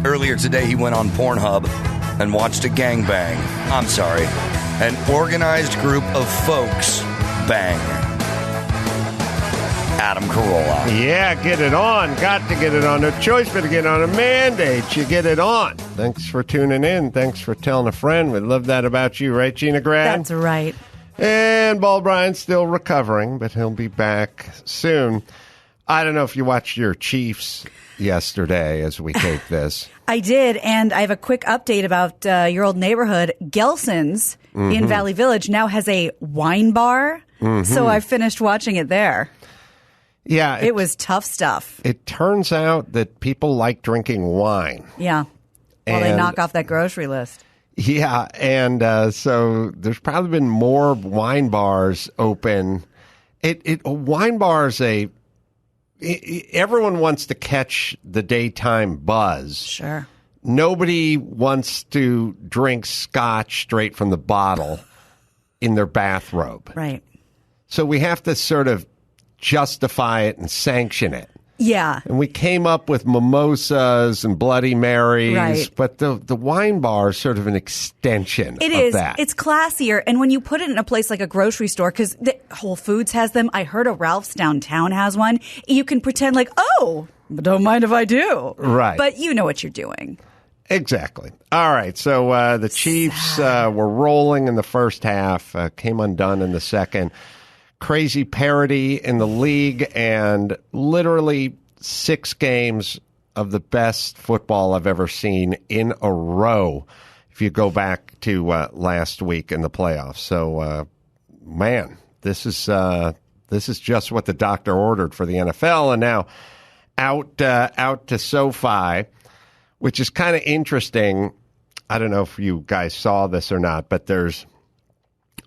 Earlier today, he went on Pornhub and watched a gangbang. I'm sorry, an organized group of folks bang. Adam Carolla. Yeah, get it on. Got to get it on. No choice but to get on. A mandate. You get it on. Thanks for tuning in. Thanks for telling a friend. We love that about you, right, Gina Grad? That's right. And Ball Bryant's still recovering, but he'll be back soon. I don't know if you watched your Chiefs yesterday as we tape this. I did, and I have a quick update about your old neighborhood. Gelson's in Valley Village now has a wine bar, so I finished watching it there. Yeah. It was tough stuff. It turns out that people like drinking wine. Yeah. While they knock off that grocery list. Yeah, and so there's probably been more wine bars open. A wine bar is everyone wants to catch the daytime buzz. Sure. Nobody wants to drink scotch straight from the bottle in their bathrobe. Right. So we have to sort of justify it and sanction it. Yeah. And we came up with mimosas and Bloody Marys, right. But the wine bar is sort of an extension it of is. that. It's classier. And when you put it in a place like a grocery store, because Whole Foods has them, I heard a Ralph's downtown has one, you can pretend like, oh, don't mind if I do. Right. But you know what you're doing. Exactly. All right. So the Chiefs were rolling in the first half, came undone in the second. Crazy parity in the league, and literally 6 games of the best football I've ever seen in a row if you go back to last week in the playoffs. So, man, this is just what the doctor ordered for the NFL. And now out to SoFi, which is kind of interesting. I don't know if you guys saw this or not, but there's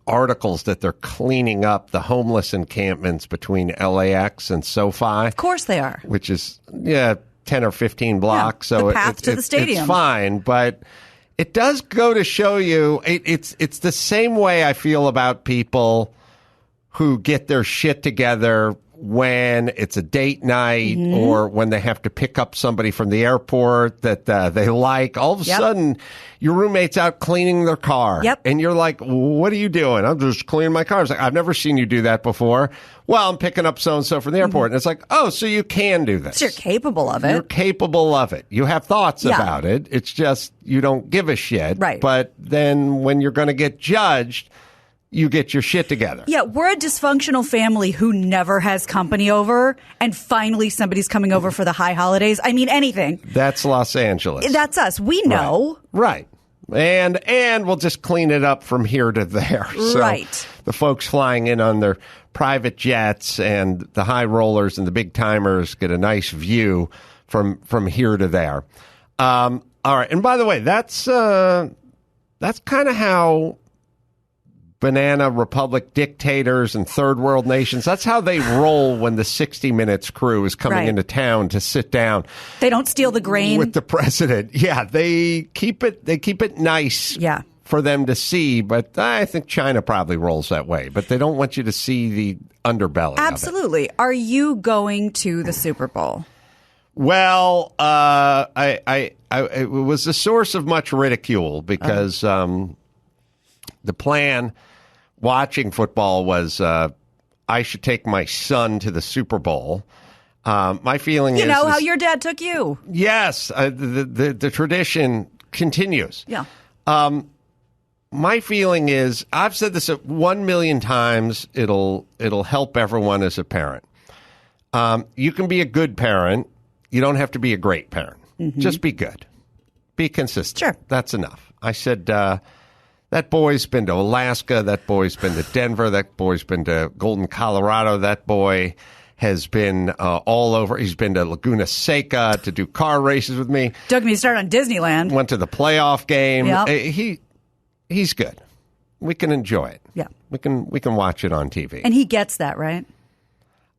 articles that they're cleaning up the homeless encampments between LAX and SoFi. Of course they are. Which is, 10 or 15 blocks. Yeah, so the path to the stadium. It's fine, but it does go to show you, it's the same way I feel about people who get their shit together when it's a date night or when they have to pick up somebody from the airport that they like. All of a sudden, your roommate's out cleaning their car. Yep. And you're like, what are you doing? I'm just cleaning my car. It's like, I've never seen you do that before. Well, I'm picking up so-and-so from the airport. And it's like, oh, so you can do this. So you're capable of it. You're capable of it. You have thoughts about it. It's just you don't give a shit. Right. But then when you're going to get judged, you get your shit together. Yeah, we're a dysfunctional family who never has company over, and finally somebody's coming over for the high holidays. I mean, anything. That's Los Angeles. That's us. We know. Right. And we'll just clean it up from here to there. So right. The folks flying in on their private jets and the high rollers and the big timers get a nice view from here to there. All right. And by the way, that's kind of how Banana Republic dictators and third world nations, that's how they roll when the 60 Minutes crew is coming into town to sit down. They don't steal the grain with the president. Yeah, they keep it nice for them to see, but I think China probably rolls that way, but they don't want you to see the underbelly Absolutely. of it. Are you going to the Super Bowl? Well, it was a source of much ridicule because the plan watching football was I should take my son to the Super Bowl. My feeling is... You know how your dad took you. Yes. The tradition continues. Yeah. My feeling is, I've said this 1 million times, it'll help everyone as a parent. You can be a good parent. You don't have to be a great parent. Mm-hmm. Just be good. Be consistent. Sure. That's enough. I said... that boy's been to Alaska. That boy's been to Denver. That boy's been to Golden, Colorado. That boy has been all over. He's been to Laguna Seca to do car races with me. Took me to start on Disneyland. Went to the playoff game. Yep. He's good. We can enjoy it. Yeah. We can watch it on TV. And he gets that, right?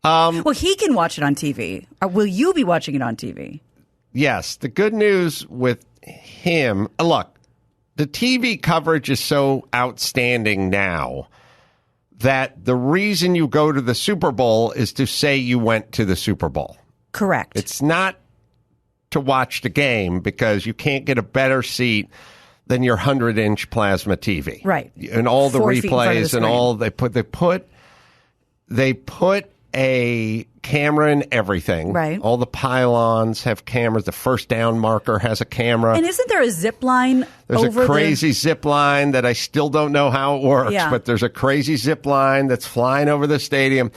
Well, he can watch it on TV. Or will you be watching it on TV? Yes. The good news with him, look, the TV coverage is so outstanding now that the reason you go to the Super Bowl is to say you went to the Super Bowl. Correct. It's not to watch the game because you can't get a better seat than your 100-inch plasma TV. Right. And all the 4 feet in front of the replays and screen. all they put a camera in everything. Right. All the pylons have cameras. The first down marker has a camera. And isn't there a zip line There's over a crazy zip line that I still don't know how it works, Yeah. but there's a crazy zip line that's flying over the stadium.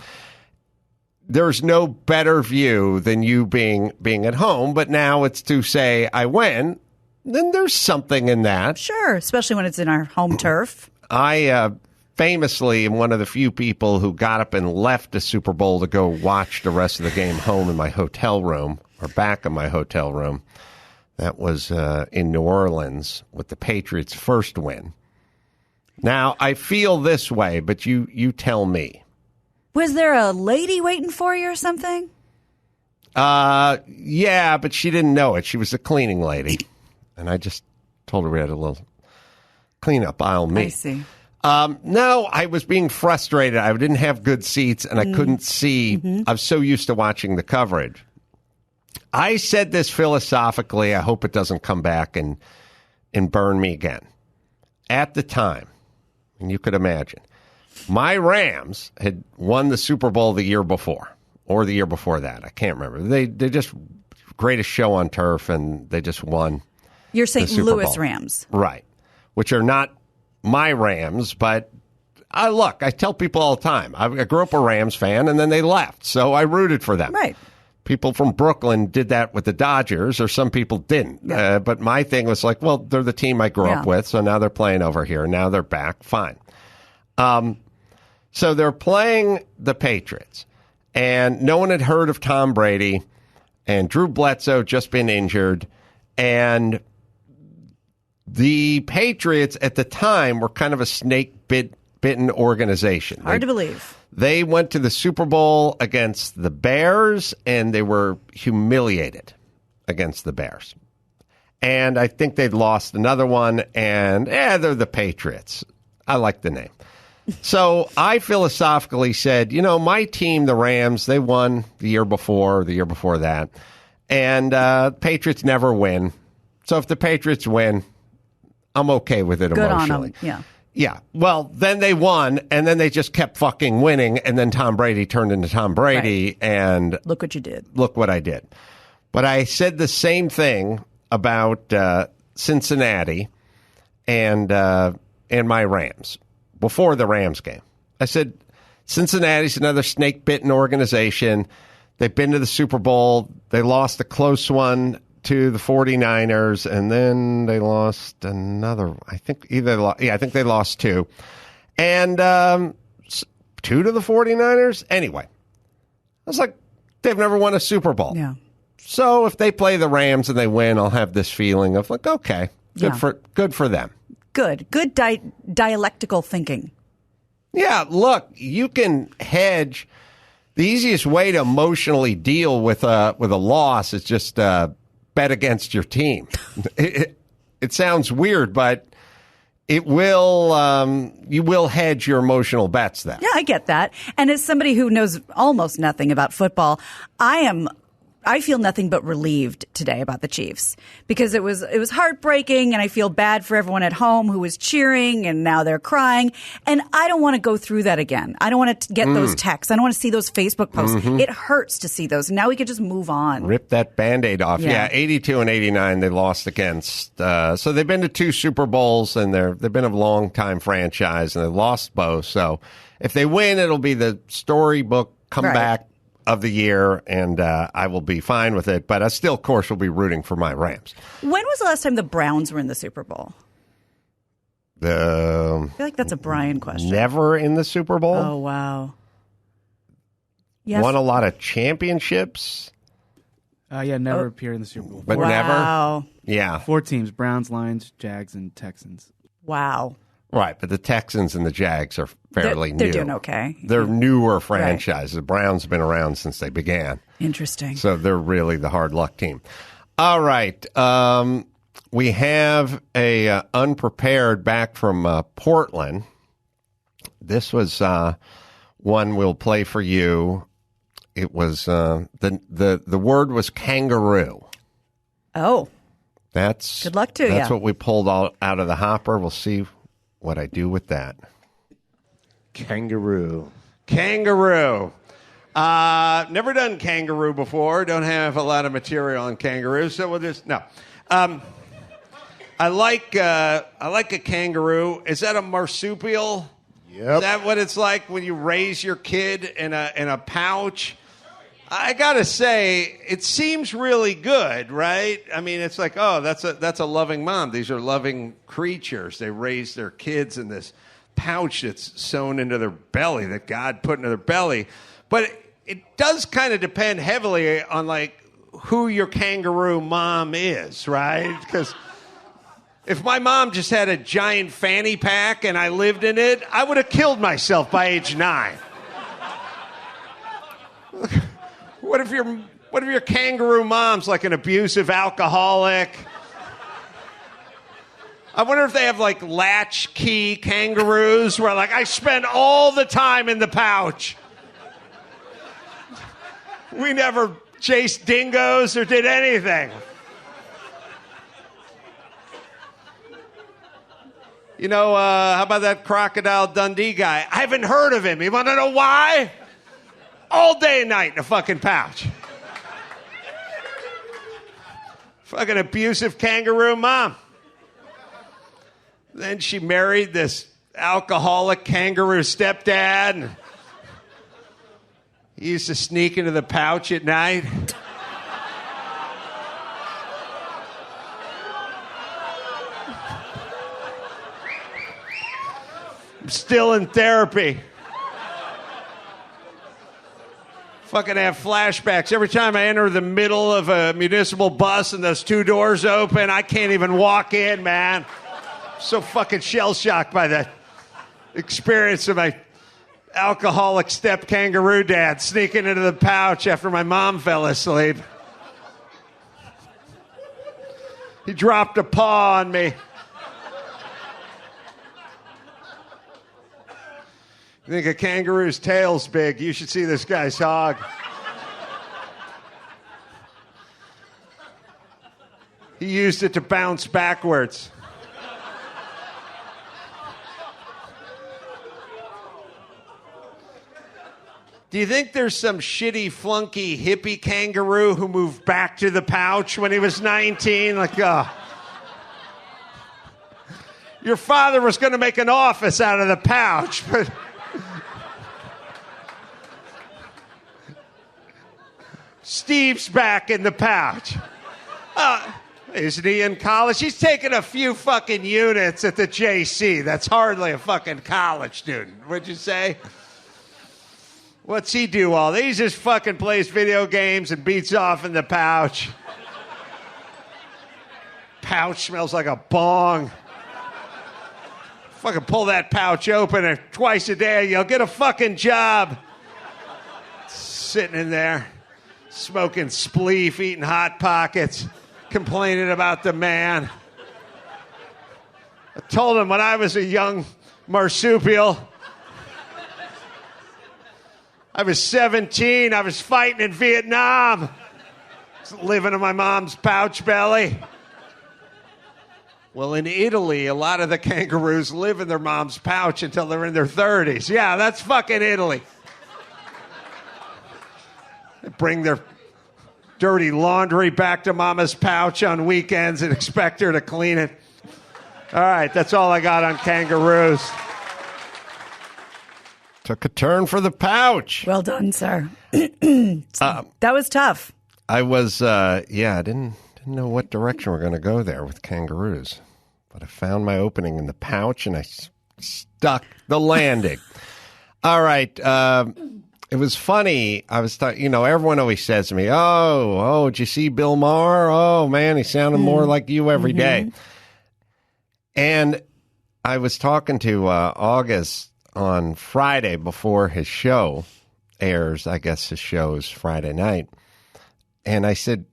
There's no better view than you being at home, but now it's to say I went, then there's something in that. Sure, especially when it's in our home turf. I famously am one of the few people who got up and left the Super Bowl to go watch the rest of the game home in my hotel room or back in my hotel room. That was in New Orleans with the Patriots' first win. Now, I feel this way, but you tell me. Was there a lady waiting for you or something? Yeah, but she didn't know it. She was a cleaning lady. And I just told her we had a little cleanup aisle meet. I see. No, I was being frustrated. I didn't have good seats, and I couldn't see. Mm-hmm. I was so used to watching the coverage. I said this philosophically. I hope it doesn't come back and burn me again. At the time, and you could imagine, my Rams had won the Super Bowl the year before, or the year before that. I can't remember. They just greatest show on turf, and they just won. Your St. Super Louis Bowl. Rams. Right, which are not my Rams, but look, I tell people all the time, I grew up a Rams fan, and then they left, so I rooted for them. Right. People from Brooklyn did that with the Dodgers, or some people didn't. Yeah. But my thing was like, well, they're the team I grew up Yeah. with, so now they're playing over here. Now they're back. Fine. So they're playing the Patriots, and no one had heard of Tom Brady, and Drew Bledsoe just been injured, and the Patriots at the time were kind of a snake-bitten organization. Hard to believe. They went to the Super Bowl against the Bears, and they were humiliated against the Bears. And I think they'd lost another one, and they're the Patriots. I like the name. So I philosophically said, my team, the Rams, they won the year before that, and Patriots never win. So if the Patriots win, I'm okay with it Good emotionally. on them. Yeah. Yeah. Well, then they won, and then they just kept fucking winning, and then Tom Brady turned into Tom Brady, and Look what you did. look what I did. But I said the same thing about Cincinnati and my Rams before the Rams game. I said, Cincinnati's another snake-bitten organization. They've been to the Super Bowl. They lost a close one to the 49ers, and then they lost another. I think they lost two. And two to the 49ers? Anyway, I was like, they've never won a Super Bowl. Yeah. So if they play the Rams and they win, I'll have this feeling of like, okay, good for them. Good dialectical thinking. Yeah, look, you can hedge. The easiest way to emotionally deal with a loss is just bet against your team. It sounds weird, but it will. You will hedge your emotional bets then. Yeah, I get that. And as somebody who knows almost nothing about football, I feel nothing but relieved today about the Chiefs because it was heartbreaking, and I feel bad for everyone at home who was cheering and now they're crying. And I don't want to go through that again. I don't want to get those texts. I don't want to see those Facebook posts. It hurts to see those. Now we can just move on. Rip that Band-Aid off. Yeah. 82 and 89 they lost against. So they've been to two Super Bowls, and they've been a long-time franchise, and they lost both. So if they win, it'll be the storybook comeback of the year, and I will be fine with it. But I still, of course, will be rooting for my Rams. When was the last time the Browns were in the Super Bowl? I feel like that's a Brian question. Never in the Super Bowl. Oh, wow. Yes. Won a lot of championships. Never appeared in the Super Bowl. But wow. never. Yeah. 4 teams: Browns, Lions, Jags, and Texans. Wow. Right, but the Texans and the Jags are fairly They're new. doing okay. They're newer franchises. The Browns have been around since they began. Interesting. So they're really the hard luck team. All right. We have a unprepared back from Portland. This was one we'll play for you. It was the word was kangaroo. Oh, That's good luck to you. That's what we pulled out of the hopper. We'll see what I do with that. Kangaroo. Never done kangaroo before. Don't have a lot of material on kangaroos, so we'll just no. I like a kangaroo. Is that a marsupial? Yep. Is that what it's like when you raise your kid in a pouch? I gotta say, it seems really good, right? I mean, it's like, oh, that's a loving mom. These are loving creatures. They raise their kids in this pouch that's sewn into their belly, that God put into their belly. But it does kind of depend heavily on like who your kangaroo mom is, right? Because if my mom just had a giant fanny pack and I lived in it, I would have killed myself by age 9. What if your kangaroo mom's like an abusive alcoholic? I wonder if they have like latchkey kangaroos where like I spend all the time in the pouch. We never chased dingoes or did anything. You know, how about that Crocodile Dundee guy? I haven't heard of him. You want to know why? All day and night in a fucking pouch. Fucking abusive kangaroo mom. Then she married this alcoholic kangaroo stepdad. He used to sneak into the pouch at night. I'm still in therapy. Fucking have flashbacks. Every time I enter the middle of a municipal bus and those 2 doors open, I can't even walk in, man. I'm so fucking shell-shocked by that experience of my alcoholic step kangaroo dad sneaking into the pouch after my mom fell asleep. He dropped a paw on me. You think a kangaroo's tail's big? You should see this guy's hog. He used it to bounce backwards. Do you think there's some shitty, flunky, hippie kangaroo who moved back to the pouch when he was 19? Like, your father was going to make an office out of the pouch, but... Steve's back in the pouch. Isn't he in college? He's taking a few fucking units at the JC. That's hardly a fucking college student, would you say? What's he do all day? He just fucking plays video games and beats off in the pouch. Pouch smells like a bong. Fucking pull that pouch open and twice a day, you'll get a fucking job. Sitting in there. Smoking spleef, eating Hot Pockets, complaining about the man. I told him when I was a young marsupial, I was 17, I was fighting in Vietnam, living in my mom's pouch belly. Well, in Italy, a lot of the kangaroos live in their mom's pouch until they're in their 30s. Yeah, that's fucking Italy. They bring their dirty laundry back to mama's pouch on weekends and expect her to clean it. All right, that's all I got on kangaroos. Took a turn for the pouch. Well done, sir. That was tough. I was, I didn't know what direction we're going to go there with kangaroos. But I found my opening in the pouch and I stuck the landing. All right. It was funny. I was everyone always says to me, oh, did you see Bill Maher? Oh, man, he sounded more like you every day. And I was talking to August on Friday before his show airs. I guess his show is Friday night. And I said,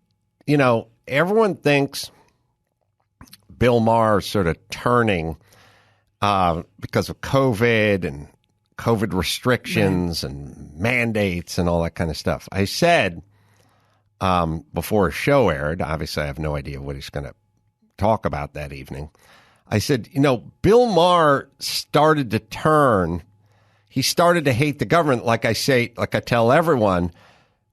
everyone thinks Bill Maher is sort of turning because of COVID and COVID restrictions and mandates and all that kind of stuff. I said, before a show aired. Obviously, I have no idea what he's going to talk about that evening. I said, Bill Maher started to turn. He started to hate the government, like I tell everyone,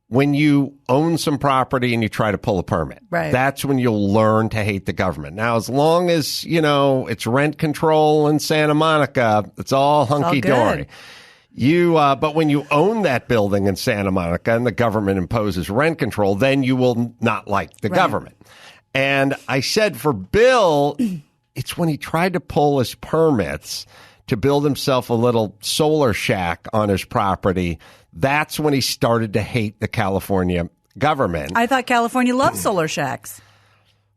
when you own some property and you try to pull a permit. Right. That's when you'll learn to hate the government. Now, as long as, it's rent control in Santa Monica, it's all hunky-dory. But when you own that building in Santa Monica and the government imposes rent control, then you will not like the government. And I said for Bill, it's when he tried to pull his permits to build himself a little solar shack on his property. That's when he started to hate the California government. I thought California loved solar shacks.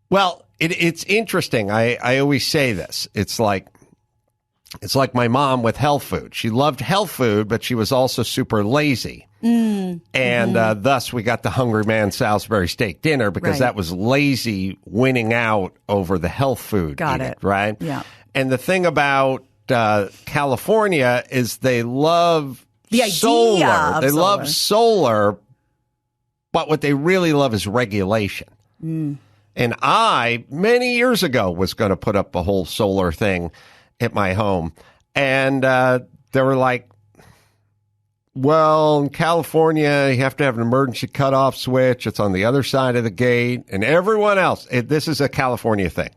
Well, it's interesting. I always say this. It's like my mom with health food. She loved health food, but she was also super lazy. And thus we got the Hungry Man Salisbury steak dinner because that was lazy winning out over the health food. Got it. Right? Yeah. And the thing about California is they love the idea solar. of They solar. love solar, but what they really love is regulation. And I, many years ago, was going to put up a whole solar thing at my home. And they were like, well, in California, you have to have an emergency cutoff switch. It's on the other side of the gate. And everyone else, this is a California thing.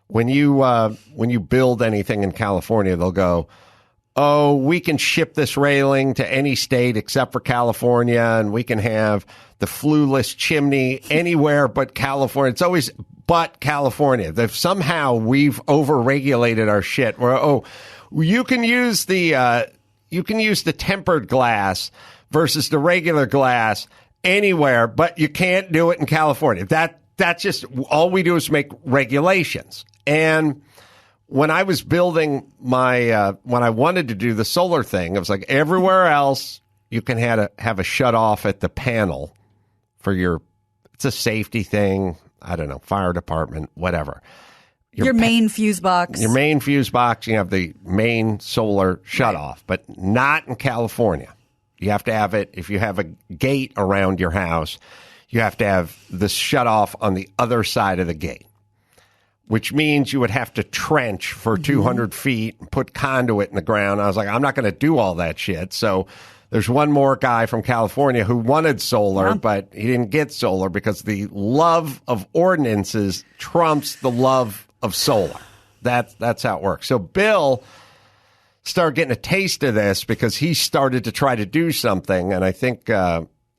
When you build anything in California, they'll go, oh, we can ship this railing to any state except for California, and we can have the flueless chimney anywhere but California. It's always but California. Somehow we've overregulated our shit. Where you can use the tempered glass versus the regular glass anywhere, but you can't do it in California. That's just all we do is make regulations. And when I was building when I wanted to do the solar thing, it was like everywhere else you can have a shut off at the panel for it's a safety thing. I don't know, fire department, whatever. Your main fuse box. Your main fuse box, you have the main solar shut off, but not in California. You have to have it, if you have a gate around your house, you have to have the shut off on the other side of the gate, which means you would have to trench for 200 feet and put conduit in the ground. I was like, I'm not going to do all that shit. So there's one more guy from California who wanted solar, but he didn't get solar because the love of ordinances trumps the love of solar. That's how it works. So Bill started getting a taste of this because he started to try to do something, and I think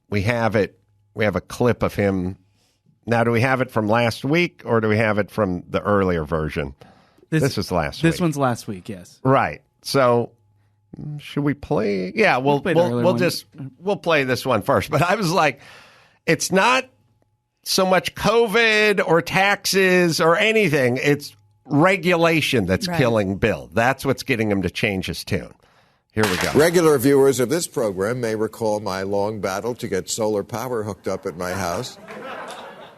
we have it. We have a clip of him. Now, do we have it from last week, or do we have it from the earlier version? This is last week. This one's last week, yes. Right. So should we play? Yeah, we'll play this one first. But I was like, it's not so much COVID or taxes or anything. It's regulation that's killing Bill. That's what's getting him to change his tune. Here we go. Regular viewers of this program may recall my long battle to get solar power hooked up at my house.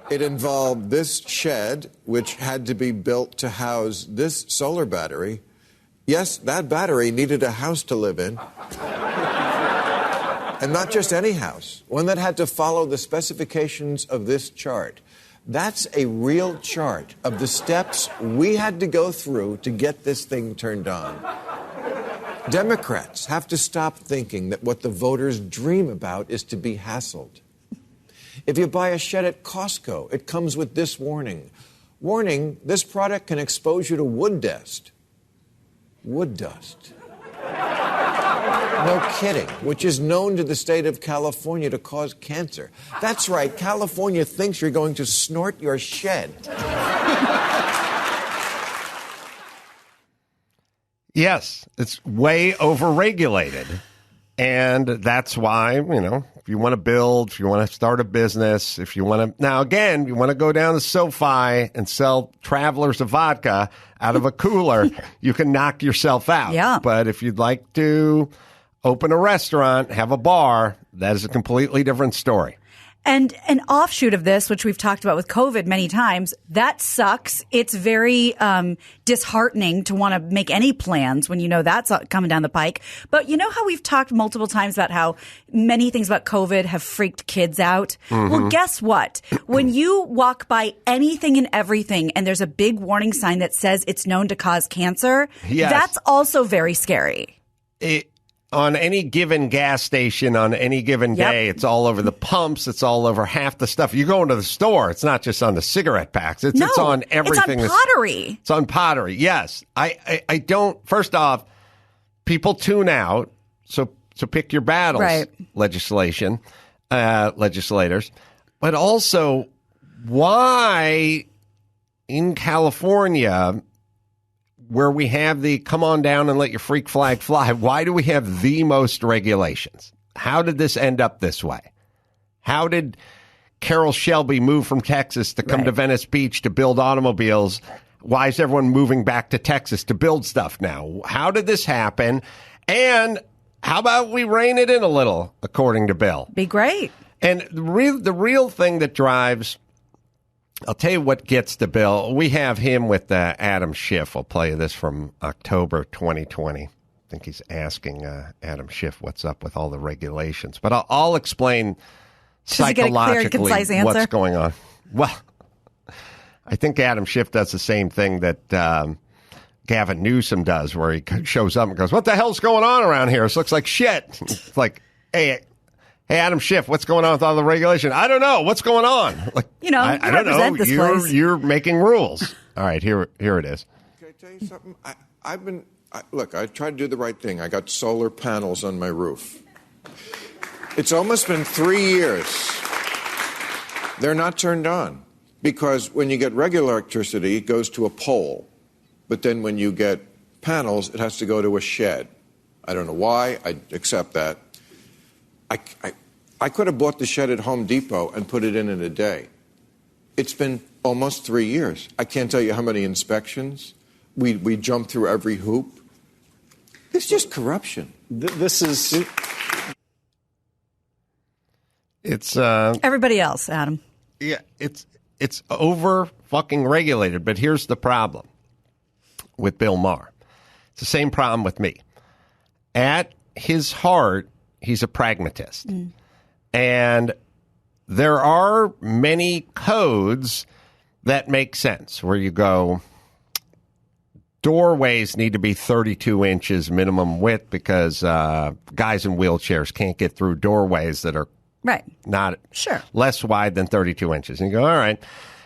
It involved this shed, which had to be built to house this solar battery. Yes, that battery needed a house to live in. And not just any house, one that had to follow the specifications of this chart. That's a real chart of the steps we had to go through to get this thing turned on. Democrats have to stop thinking that what the voters dream about is to be hassled. If you buy a shed at Costco, it comes with this warning. Warning, this product can expose you to wood dust. Wood dust. No kidding, which is known to the state of California to cause cancer. That's right, California thinks you're going to snort your shed. Yes, it's way overregulated. And that's why, if you want to build, if you want to start a business, if you want to, now again, you want to go down to SoFi and sell travelers of vodka out of a cooler, you can knock yourself out. Yeah. But if you'd like to open a restaurant, have a bar, that is a completely different story. And an offshoot of this, which we've talked about with COVID many times, that sucks. It's very disheartening to want to make any plans when you know that's coming down the pike. But you know how we've talked multiple times about how many things about COVID have freaked kids out? Well, guess what? When you walk by anything and everything and there's a big warning sign that says it's known to cause cancer, that's also very scary. On any given gas station, on any given day, it's all over the pumps. It's all over half the stuff. You go into the store, it's not just on the cigarette packs. It's on everything. It's on pottery. It's on pottery, yes. I don't, first off, people tune out, so pick your battles, legislators. But also, why in California, where we have the come on down and let your freak flag fly, why do we have the most regulations? How did this end up this way? How did Carroll Shelby move from Texas to come to Venice Beach to build automobiles? Why is everyone moving back to Texas to build stuff now? How did this happen? And how about we rein it in a little, according to Bill? Be great. And the real thing that drives... I'll tell you what gets to Bill. We have him with Adam Schiff. I'll play you this from October 2020. I think he's asking Adam Schiff what's up with all the regulations. But I'll explain psychologically what's going on. Well, I think Adam Schiff does the same thing that Gavin Newsom does, where he shows up and goes, "What the hell's going on around here? This looks like shit." It's like, hey, Adam Schiff, what's going on with all the regulation? I don't know. What's going on? Like, I don't know. You're making rules. All right, here it is. Can I tell you something? Look, I tried to do the right thing. I got solar panels on my roof. It's almost been 3 years. They're not turned on because when you get regular electricity, it goes to a pole. But then when you get panels, it has to go to a shed. I don't know why. I accept that. I could have bought the shed at Home Depot and put it in a day. It's been almost 3 years. I can't tell you how many inspections. We jumped through every hoop. It's just corruption. This is... It's everybody else, Adam. Yeah, it's over fucking regulated. But here's the problem with Bill Maher. It's the same problem with me. At his heart, he's a pragmatist. And there are many codes that make sense where you go, doorways need to be 32 inches minimum width because guys in wheelchairs can't get through doorways that are not less wide than 32 inches. And you go, all right.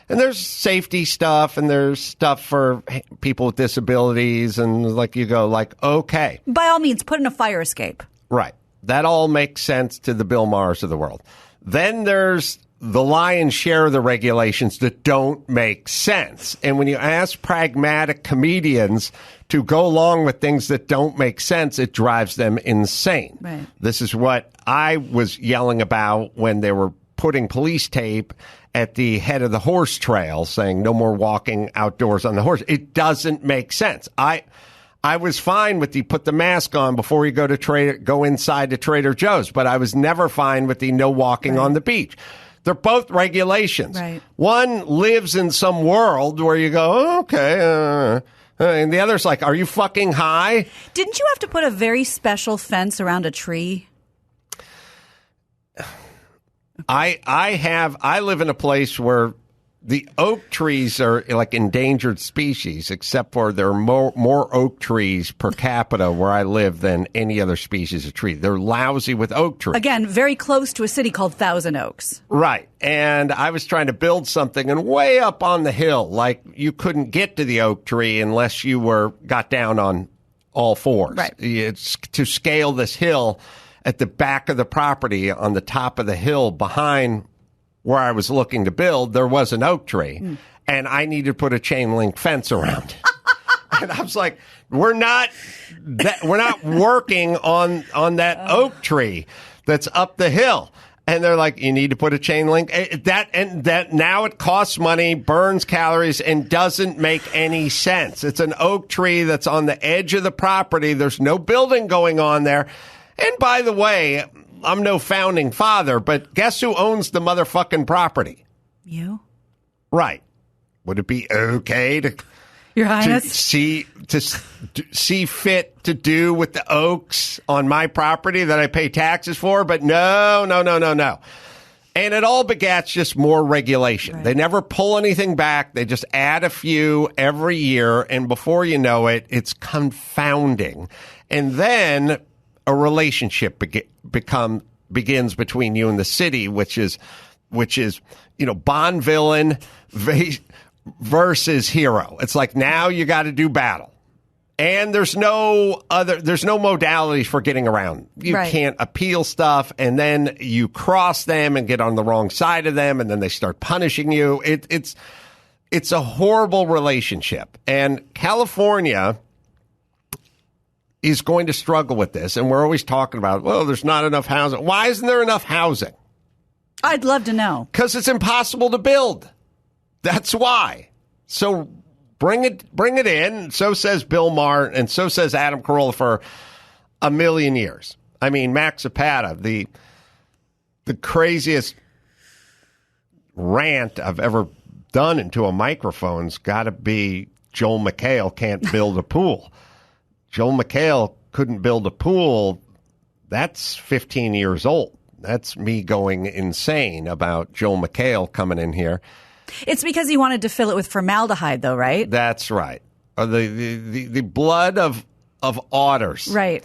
And there's safety stuff and there's stuff for people with disabilities. And like you go like, okay. By all means, put in a fire escape. Right. That all makes sense to the Bill Mahers of the world. Then there's the lion's share of the regulations that don't make sense. And when you ask pragmatic comedians to go along with things that don't make sense, it drives them insane. Right. This is what I was yelling about when they were putting police tape at the head of the horse trail saying no more walking outdoors on the horse. It doesn't make sense. I was fine with the put the mask on before you go inside to Trader Joe's, but I was never fine with the no walking on the beach. They're both regulations. Right. One lives in some world where you go, oh, okay, and the other's like, are you fucking high? Didn't you have to put a very special fence around a tree? I live in a place where the oak trees are like endangered species, except for there are more oak trees per capita where I live than any other species of tree. They're lousy with oak trees. Again, very close to a city called Thousand Oaks. Right. And I was trying to build something, and way up on the hill, like you couldn't get to the oak tree unless you got down on all fours. Right. It's to scale this hill at the back of the property on the top of the hill behind where I was looking to build, there was an oak tree, and I needed to put a chain link fence around it. And I was like, we're not working on that oak tree that's up the hill. And they're like, you need to put a chain link. That now it costs money, burns calories, and doesn't make any sense. It's an oak tree that's on the edge of the property. There's no building going on there. And by the way, no founding father, but guess who owns the motherfucking property? You? Right. Would it be okay to Your Highness? see fit to do with the oaks on my property that I pay taxes for? But no. And it all begats just more regulation. Right. They never pull anything back. They just add a few every year. And before you know it, it's confounding. And then a relationship begins between you and the city, which is, Bond villain versus hero. It's like now you got to do battle. And there's no modalities for getting around. You can't appeal stuff, and then you cross them and get on the wrong side of them, and then they start punishing you. It's a horrible relationship. And California is going to struggle with this, and we're always talking about, well, there's not enough housing. Why isn't there enough housing? I'd love to know. Because it's impossible to build. That's why. So bring it in. So says Bill Maher, and so says Adam Carolla for a million years. I mean, Max Zapata, the craziest rant I've ever done into a microphone's got to be Joel McHale can't build a pool. Joel McHale couldn't build a pool. That's 15 years old. That's me going insane about Joel McHale coming in here. It's because he wanted to fill it with formaldehyde, though, right? That's right. Or the blood of otters. Right.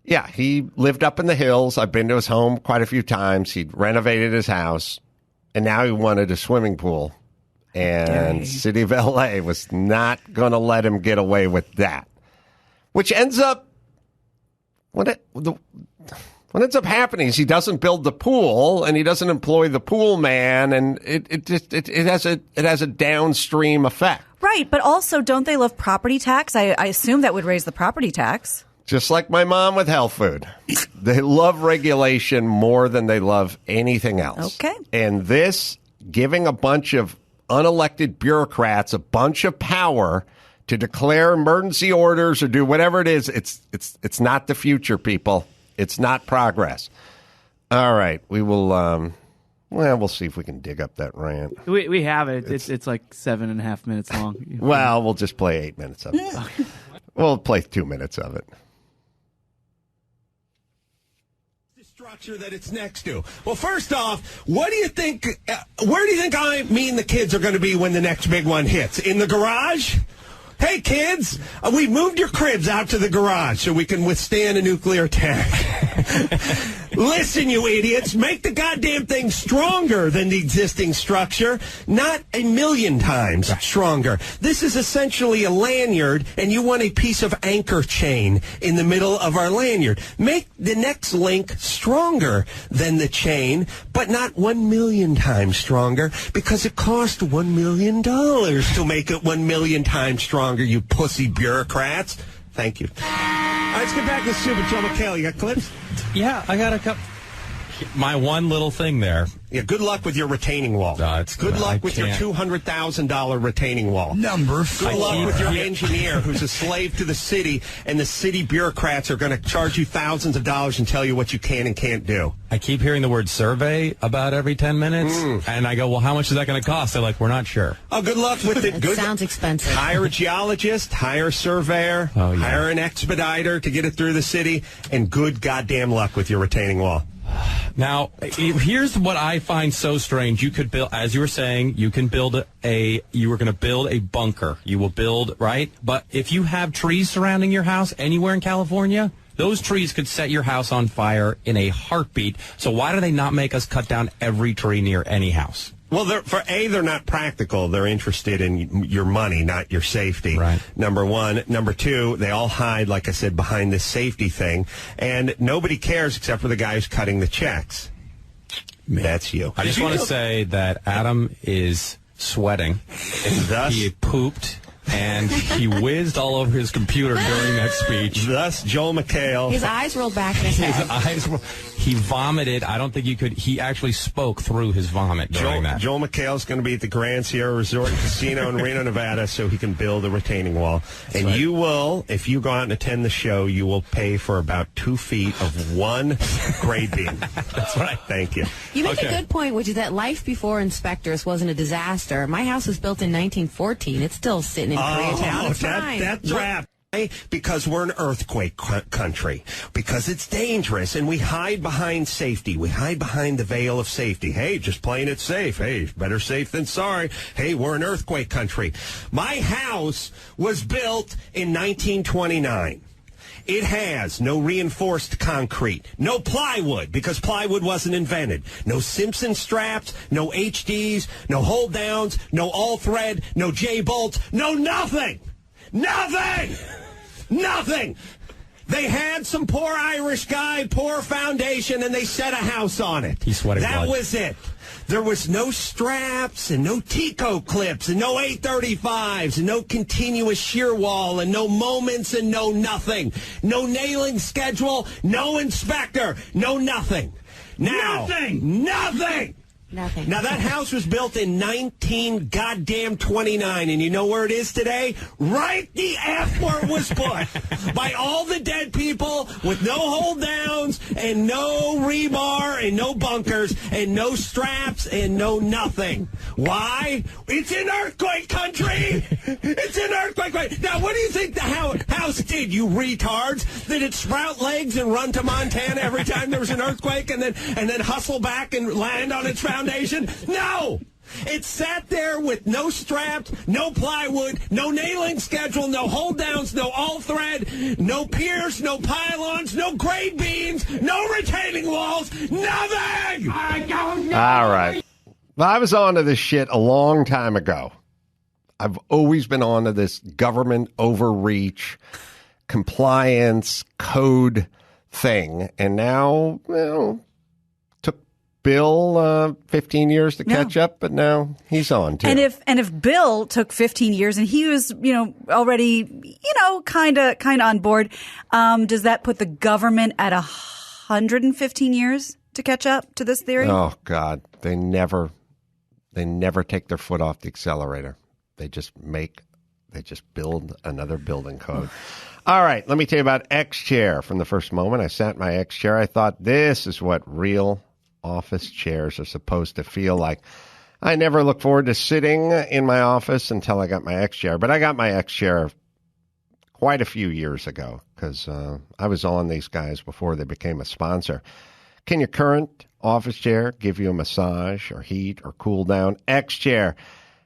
Yeah, he lived up in the hills. I've been to his home quite a few times. He'd renovated his house, and now he wanted a swimming pool. And City of L.A. was not going to let him get away with that. Which ends up, what ends up happening is he doesn't build the pool and he doesn't employ the pool man, and it has a downstream effect. Right, but also don't they love property tax? I assume that would raise the property tax. Just like my mom with health food. They love regulation more than they love anything else. Okay. And this giving a bunch of unelected bureaucrats a bunch of power to declare emergency orders or do whatever it is, it's not the future, people. It's not progress. All right, we will. We'll see if we can dig up that rant. We have it. It's like 7.5 minutes long. Well, we'll just play 8 minutes of it. We'll play 2 minutes of it. The structure that it's next to. Well, first off, what do you think? Where do you think me and the kids are going to be when the next big one hits? In the garage? Hey, kids, we moved your cribs out to the garage so we can withstand a nuclear attack. Listen, you idiots, make the goddamn thing stronger than the existing structure, not 1,000,000 times stronger. This is essentially a lanyard, and you want a piece of anchor chain in the middle of our lanyard. Make the next link stronger than the chain, but not 1,000,000 times stronger, because it cost $1 million to make it 1,000,000 times stronger, you pussy bureaucrats. Thank you. All right, let's get back to Super Joe McHale. You got clips? Yeah, I got a couple. My one little thing there. Yeah, good luck with your retaining wall. Good luck with your $200,000 retaining wall. Number 4. Good luck with your engineer who's a slave to the city, and the city bureaucrats are going to charge you thousands of dollars and tell you what you can and can't do. I keep hearing the word survey about every 10 minutes, and I go, well, how much is that going to cost? They're like, we're not sure. Oh, good luck with it. Good. Sounds expensive. Hire a geologist, hire a surveyor, hire an expediter to get it through the city, and good goddamn luck with your retaining wall. Now, here's what I find so strange. You could build, as you were saying, you were going to build a bunker. You will build, right? But if you have trees surrounding your house anywhere in California, those trees could set your house on fire in a heartbeat. So why do they not make us cut down every tree near any house? Well, they're not practical. They're interested in your money, not your safety. Right. Number one. Number two, they all hide, like I said, behind this safety thing. And nobody cares except for the guy who's cutting the checks. Man. That's you. I just want to say that Adam is sweating. And thus, he pooped. And he whizzed all over his computer during that speech. Thus, Joel McHale. His eyes rolled back in his head. He vomited. I don't think you could. He actually spoke through his vomit during that. Joel McHale's going to be at the Grand Sierra Resort and Casino in Reno, Nevada, so he can build a retaining wall. And right. You will, if you go out and attend the show, you will pay for about 2 feet of one grade beam. That's right. Thank you. You make a good point, which is that life before inspectors wasn't a disaster. My house was built in 1914. It's still sitting in Koreatown. It's fine. That's right. Because we're an earthquake country, because it's dangerous, and we hide behind safety. We hide behind the veil of safety. Hey, just playing it safe. Hey, better safe than sorry. Hey, we're an earthquake country. My house was built in 1929. It has no reinforced concrete, no plywood, because plywood wasn't invented, no Simpson straps, no HDs, no hold downs, no all thread, no J bolts, no nothing. Nothing! Nothing! They had some poor Irish guy, poor foundation, and they set a house on it. He sweated blood. That was it. There was no straps and no Tico clips and no 835s and no continuous shear wall and no moments and no nothing. No nailing schedule, no inspector, no nothing. Now, nothing! Nothing. Now, that house was built in 1929, and you know where it is today? Right the F where it was put. By all the dead people with no hold downs and no rebar and no bunkers and no straps and no nothing. Why? It's an earthquake country. It's an earthquake country. Now, what do you think the house did, you retards? Did it sprout legs and run to Montana every time there was an earthquake and then hustle back and land on its foundation? No! It sat there with no straps, no plywood, no nailing schedule, no hold downs, no all thread, no piers, no pylons, no grade beams, no retaining walls, nothing! I don't know. All right. Well, I was onto this shit a long time ago. I've always been onto this government overreach, compliance, code thing. And now, well, Bill 15 years to catch up, but now he's on too. And if Bill took 15 years and he was, already, kind of on board, does that put the government at 115 years to catch up to this theory? Oh God, they never take their foot off the accelerator. They just build another building code. All right, let me tell you about X Chair. From the first moment I sat in my X Chair, I thought this is what real office chairs are supposed to feel like. I never look forward to sitting in my office until I got my X Chair, but I got my X Chair quite a few years ago because I was on these guys before they became a sponsor. Can your current office chair give you a massage or heat or cool down? X Chair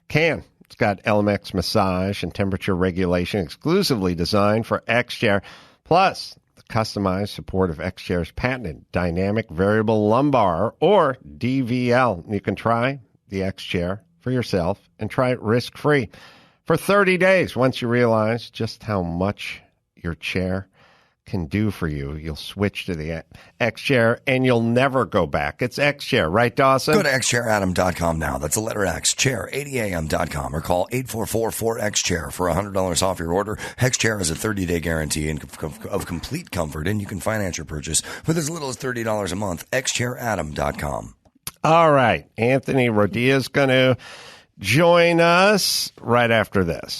can. It's got LMX massage and temperature regulation exclusively designed for X Chair. Plus, customized support of X Chair's patented dynamic variable lumbar, or DVL. You can try the X Chair for yourself and try it risk-free for 30 days. Once you realize just how much your chair can do for you, you'll switch to the X Chair and you'll never go back. It's X Chair, right, Dawson? Go to xchairadam.com now. That's the letter X, chair, 80am.com, or call 844-4XChair for $100 off your order. X Chair has a 30-day guarantee of complete comfort, and you can finance your purchase with as little as $30 a month. xchairadam.com. All right. Anthony Rodia is going to join us right after this.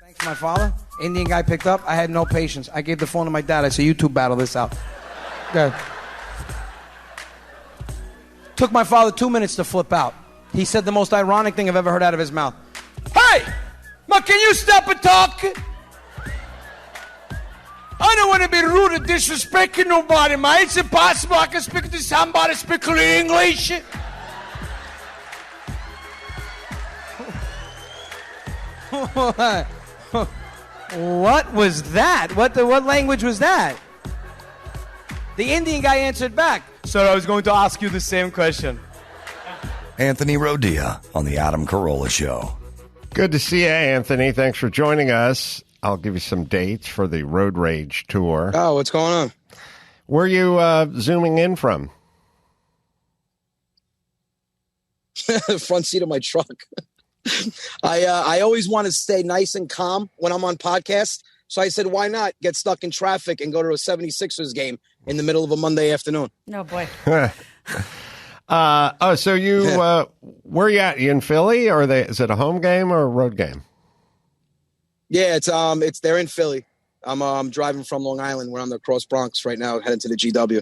Thanks, my father. Indian guy picked up. I had no patience. I gave the phone to my dad. I said, you two battle this out. Good. Took my father 2 minutes to flip out. He said the most ironic thing I've ever heard out of his mouth. Hey! Ma, can you stop and talk? I don't want to be rude or disrespecting nobody, ma. It's impossible. I can speak to somebody speaking English. What was that? What language was that? The Indian guy answered back. Sir, I was going to ask you the same question. Anthony Rodia on the Adam Carolla Show. Good to see you, Anthony. Thanks for joining us. I'll give you some dates for the Road Rage Tour. Oh, what's going on? Where are you zooming in from? Front seat of my truck. I always want to stay nice and calm when I'm on podcasts. So I said, why not get stuck in traffic and go to a 76ers game in the middle of a Monday afternoon. Oh, boy. So you, where are you at? You in Philly, or is it a home game or a road game? Yeah, they're in Philly. I'm driving from Long Island. We're on the Cross Bronx right now, heading to the GW.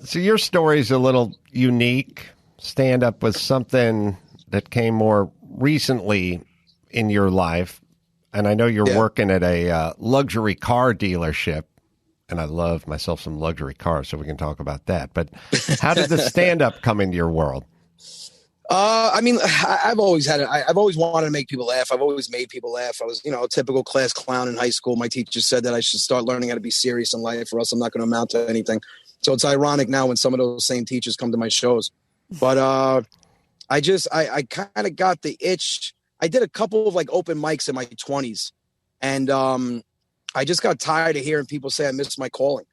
So your story's a little unique. Stand-up was something that came more recently in your life, and I know you're working at a luxury car dealership, and I love myself some luxury cars, so we can talk about that. But how did the stand-up come into your world? I mean, I've always wanted to make people laugh. I've always made people laugh. I was, a typical class clown in high schow. My teacher said that I should start learning how to be serious in life, or else I'm not going to amount to anything. So it's ironic now when some of those same teachers come to my shows. But I kind of got the itch. I did a couple of open mics in my 20s, and I just got tired of hearing people say I missed my calling.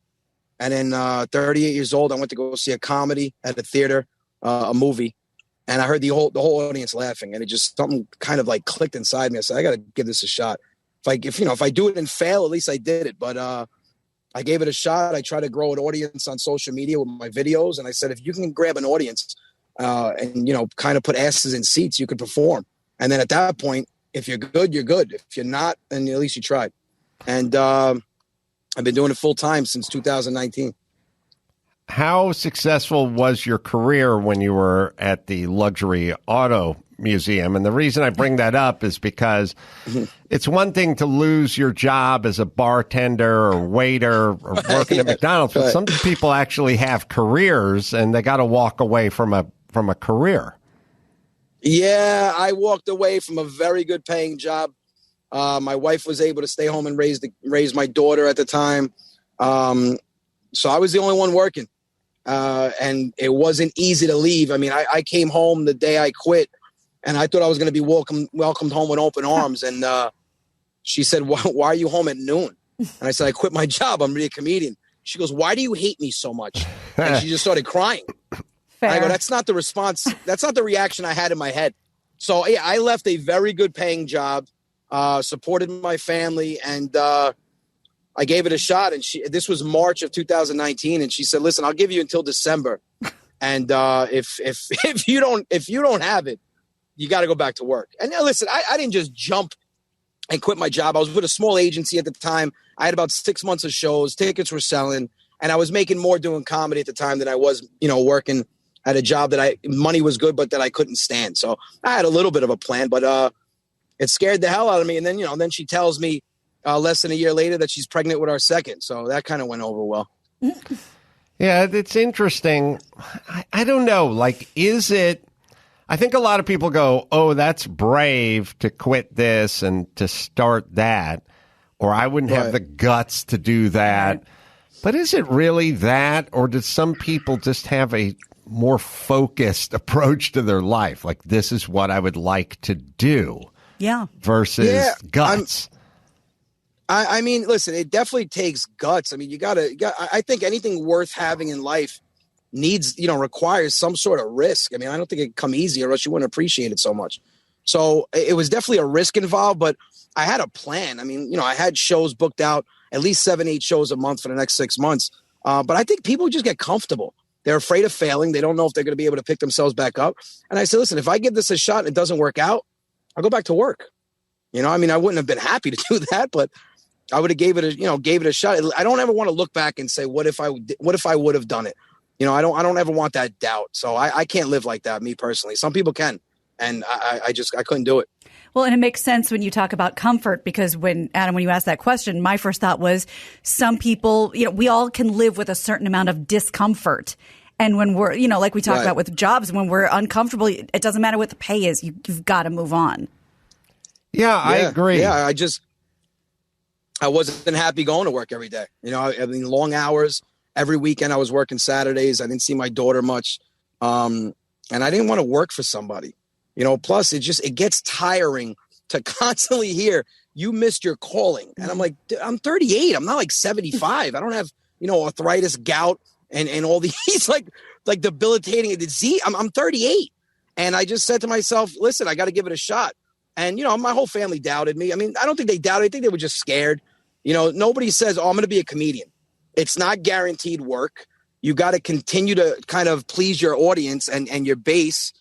And then 38 years old, I went to go see a comedy at a theater, a movie. And I heard the whole audience laughing, and it just something kind of clicked inside me. I said, I got to give this a shot. If I do it and fail, at least I did it. But I gave it a shot. I try to grow an audience on social media with my videos, and I said, if you can grab an audience and kind of put asses in seats, you could perform. And then at that point, if you're good, you're good. If you're not, then at least you tried. And I've been doing it full time since 2019. How successful was your career when you were at the Luxury Auto Museum? And the reason I bring that up is because it's one thing to lose your job as a bartender or waiter or working at McDonald's, but some people actually have careers and they got to walk away from a career. Yeah, I walked away from a very good paying job. My wife was able to stay home and raise my daughter at the time. So I was the only one working. And it wasn't easy to leave. I mean, I came home the day I quit, and I thought I was going to be welcomed home with open arms. And she said, why are you home at noon? And I said, I quit my job. I'm really a comedian. She goes, why do you hate me so much? And she just started crying. Fair. I go, that's not the response. That's not the reaction I had in my head. So yeah, I left a very good paying job, supported my family, and I gave it a shot. And this was March of 2019. And she said, listen, I'll give you until December. And if you don't have it, you got to go back to work. And listen, I didn't just jump and quit my job. I was with a small agency at the time. I had about 6 months of shows. Tickets were selling. And I was making more doing comedy at the time than I was, working at a job that money was good, but that I couldn't stand. So I had a little bit of a plan, but it scared the hell out of me. And then, then she tells me less than a year later that she's pregnant with our second. So that kind of went over well. Yeah, it's interesting. I don't know. Is it? I think a lot of people go, oh, that's brave to quit this and to start that, or I wouldn't have the guts to do that. But is it really that, or does some people just have a more focused approach to their life? This is what I would like to do. Yeah. Versus guts. I mean, listen, it definitely takes guts. I mean, I think anything worth having in life needs, requires some sort of risk. I mean, I don't think it come easy, or else you wouldn't appreciate it so much. So it was definitely a risk involved, but I had a plan. I mean, I had shows booked out, at least 7-8 shows a month for the next 6 months. But I think people just get comfortable. They're afraid of failing. They don't know if they're going to be able to pick themselves back up. And I said, listen, if I give this a shot and it doesn't work out, I'll go back to work. I mean, I wouldn't have been happy to do that, but I would have gave it a shot. I don't ever want to lock back and say, what if I would have done it? I don't ever want that doubt. So I can't live like that, me personally. Some people can. And I couldn't do it. Well, and it makes sense when you talk about comfort, because when you asked that question, my first thought was some people, we all can live with a certain amount of discomfort. And when we're, like we talked about with jobs, when we're uncomfortable, it doesn't matter what the pay is. You've got to move on. Yeah, I agree. Yeah, I wasn't happy going to work every day. I mean, long hours. Every weekend I was working Saturdays. I didn't see my daughter much. And I didn't want to work for somebody. Plus it gets tiring to constantly hear you missed your calling. And I'm like, I'm 38. I'm not 75. I don't have, arthritis, gout, and all these like debilitating disease. I'm 38. And I just said to myself, listen, I got to give it a shot. And, my whole family doubted me. I mean, I don't think they doubted. I think they were just scared. Nobody says, oh, I'm going to be a comedian. It's not guaranteed work. You got to continue to kind of please your audience and your base.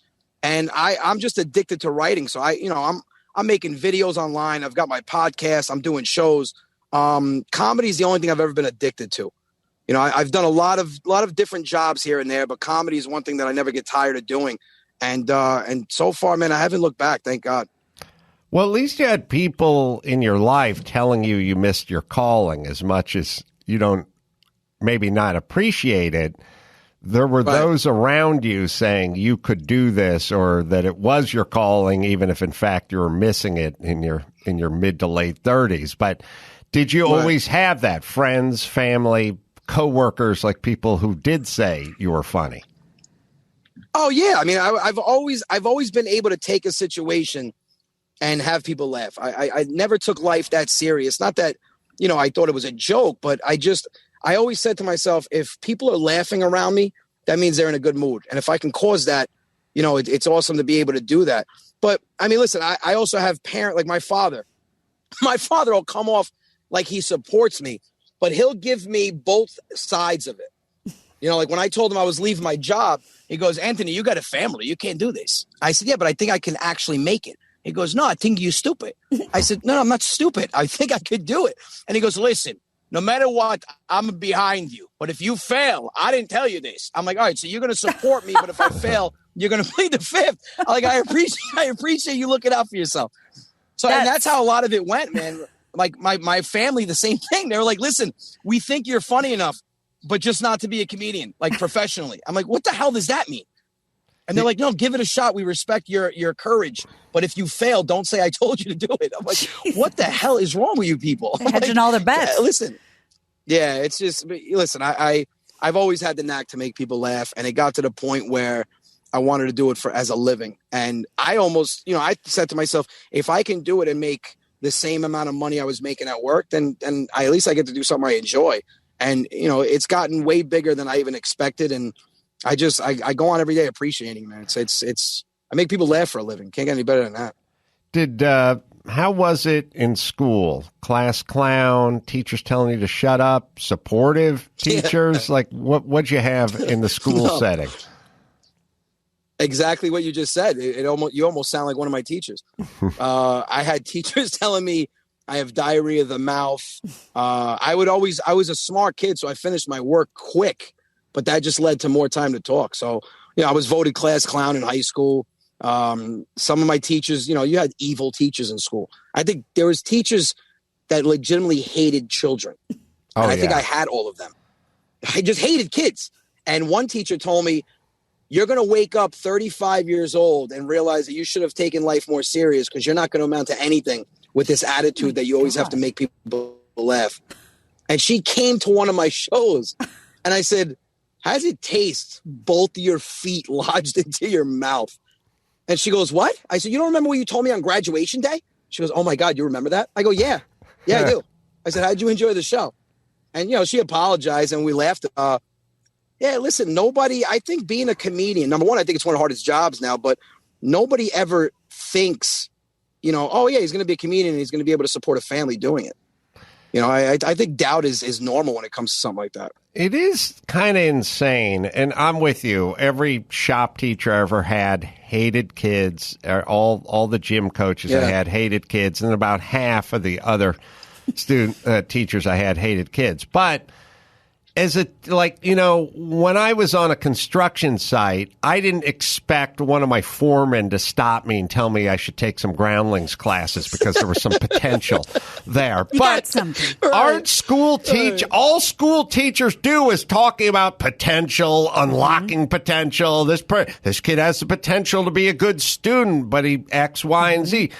And I'm just addicted to writing. So I'm making videos online. I've got my podcast. I'm doing shows. Comedy is the only thing I've ever been addicted to. You know, I've done a lot of different jobs here and there, but comedy is one thing that I never get tired of doing. And so far, man, I haven't looked back. Thank God. Well, at least you had people in your life telling you missed your calling, as much as you don't maybe not appreciate it. There were those around you saying you could do this, or that it was your calling, even if in fact you were missing it in your mid to late 30s. But did you always have that? Friends, family, coworkers, like people who did say you were funny? Oh yeah. I mean, I've always been able to take a situation and have people laugh. I never took life that serious. Not that, you know, I thought it was a joke, but I always said to myself, if people are laughing around me, that means they're in a good mood. And if I can cause that, you know, it's awesome to be able to do that. But I mean, listen, I also have parents like my father. My father will come off like he supports me, but he'll give me both sides of it. You know, like when I told him I was leaving my job, he goes, Anthony, you got a family. You can't do this. I said, yeah, but I think I can actually make it. He goes, no, I think you're stupid. I said, no, I'm not stupid. I think I could do it. And he goes, listen, no matter what, I'm behind you. But if you fail, I didn't tell you this. I'm like, all right, so you're going to support me, but if I fail, you're going to plead the fifth. I appreciate you looking out for yourself. So and that's how a lot of it went, man. Like my family, the same thing. They were like, listen, we think you're funny enough, but just not to be a comedian, like professionally. I'm like, what the hell does that mean? And they're like, no, give it a shot. We respect your courage. But if you fail, don't say I told you to do it. I'm like, what the hell is wrong with you people? Hedging all their bets. Yeah, listen, yeah, it's just, listen, I've always had the knack to make people laugh. And it got to the point where I wanted to do it as a living. And I almost, you know, I said to myself, if I can do it and make the same amount of money I was making at work, then at least I get to do something I enjoy. And, you know, it's gotten way bigger than I even expected. And I go on every day appreciating, man. It's I make people laugh for a living. Can't get any better than that. How was it in school? Class clown, teachers telling you to shut up, supportive teachers? Like what'd you have in the school setting? Exactly what you just said. You almost sound like one of my teachers. I had teachers telling me I have diarrhea of the mouth. I was a smart kid, so I finished my work quick. But that just led to more time to talk. So, you know, I was voted class clown in high school. Some of my teachers, you know, you had evil teachers in school. I think there was teachers that legitimately hated children. I think I had all of them. I just hated kids. And one teacher told me, you're going to wake up 35 years old and realize that you should have taken life more serious because you're not going to amount to anything with this attitude that you always have to make people laugh. And she came to one of my shows and I said, how does it taste, both your feet lodged into your mouth? And she goes, what? I said, you don't remember what you told me on graduation day? She goes, oh my God, you remember that? I go, yeah, I do. I said, how'd you enjoy the show? And, you know, she apologized and we laughed. Yeah, listen, I think being a comedian, number one, I think it's one of the hardest jobs now, but nobody ever thinks, you know, oh yeah, he's going to be a comedian and he's going to be able to support a family doing it. You know, I think doubt is normal when it comes to something like that. It is kind of insane, and I'm with you. Every shop teacher I ever had hated kids. All the gym coaches I had hated kids, and about half of the other teachers I had hated kids. But when I was on a construction site, I didn't expect one of my foremen to stop me and tell me I should take some groundlings classes because there was some potential there. But aren't all school teachers do is talking about potential, unlocking potential. This kid has the potential to be a good student, but he X, Y, and Z.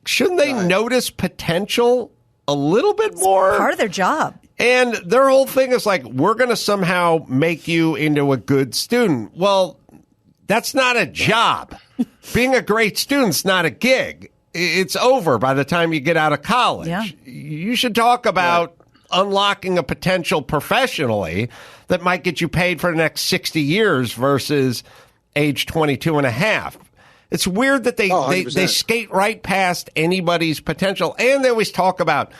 Shouldn't they notice potential a little bit more? It's part of their job. And their whole thing is like, we're going to somehow make you into a good student. Well, that's not a job. Being a great student's not a gig. It's over by the time you get out of college. Yeah. You should talk about unlocking a potential professionally that might get you paid for the next 60 years versus age 22 and a half. It's weird that they skate right past anybody's potential. And they always talk about,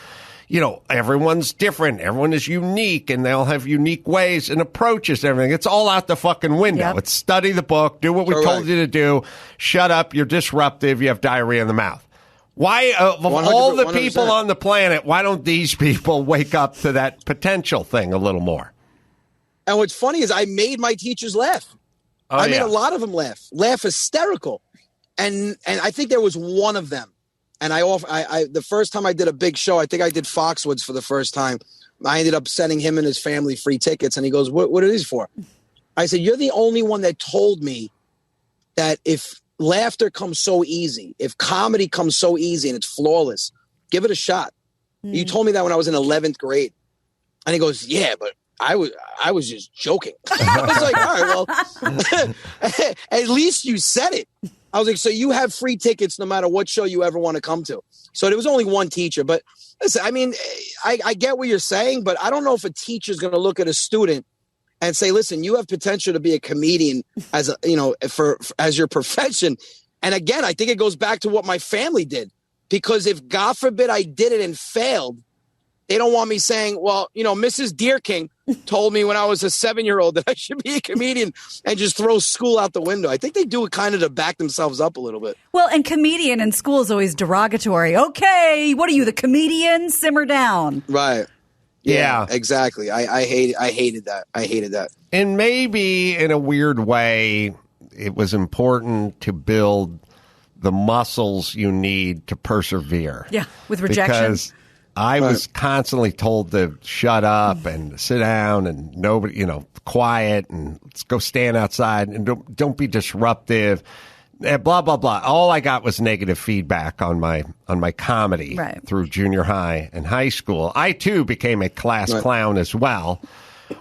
everyone's different. Everyone is unique, and they'll have unique ways and approaches and everything. It's all out the fucking window. Yep. It's study the book, do what we told you to do, shut up, you're disruptive, you have diarrhea in the mouth. Why, of all the people on the planet, why don't these people wake up to that potential thing a little more? And what's funny is I made my teachers laugh. I made a lot of them laugh hysterical. And I think there was one of them. And the first time I did a big show, I think I did Foxwoods for the first time. I ended up sending him and his family free tickets. And he goes, what are these for? I said, you're the only one that told me that if laughter comes so easy, if comedy comes so easy and it's flawless, give it a shot. You told me that when I was in 11th grade. And he goes, yeah, but I was just joking. I was like, all right, well, at least you said it. I was like, so you have free tickets no matter what show you ever want to come to. So there was only one teacher. But listen, I mean, I get what you're saying, but I don't know if a teacher's going to look at a student and say, listen, you have potential to be a comedian as as your profession. And again, I think it goes back to what my family did, because if God forbid I did it and failed, they don't want me saying, well, Mrs. Deerking told me when I was a 7-year-old that I should be a comedian and just throw school out the window. I think they do it kind of to back themselves up a little bit. Well, and comedian in school is always derogatory. Okay, what are you, the comedian? Simmer down. Right. Yeah, exactly. I hated that. And maybe in a weird way, it was important to build the muscles you need to persevere. Yeah, with rejection. Because I was constantly told to shut up and sit down and nobody, quiet, and let's go stand outside and don't be disruptive. Blah blah blah. All I got was negative feedback on my comedy through junior high and high school. I too became a class clown as well.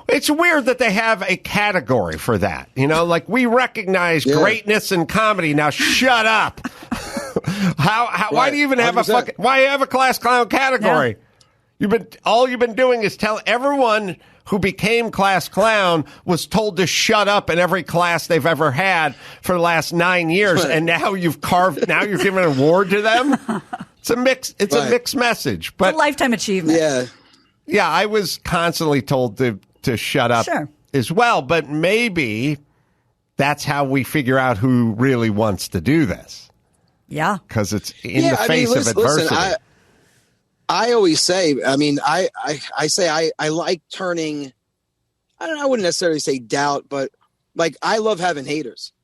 It's weird that they have a category for that. Like we recognize greatness in comedy. Now shut up. Why do you even have 100%. Why have a class clown category? Yeah. You've been doing is tell everyone who became class clown was told to shut up in every class they've ever had for the last 9 years, and now you're giving an award to them. It's a mixed message, but it's a lifetime achievement. Yeah. I was constantly told to shut up as well, but maybe that's how we figure out who really wants to do this. Yeah, because it's in the face of adversity. Listen, I always say, I like turning. I wouldn't necessarily say doubt, but like I love having haters.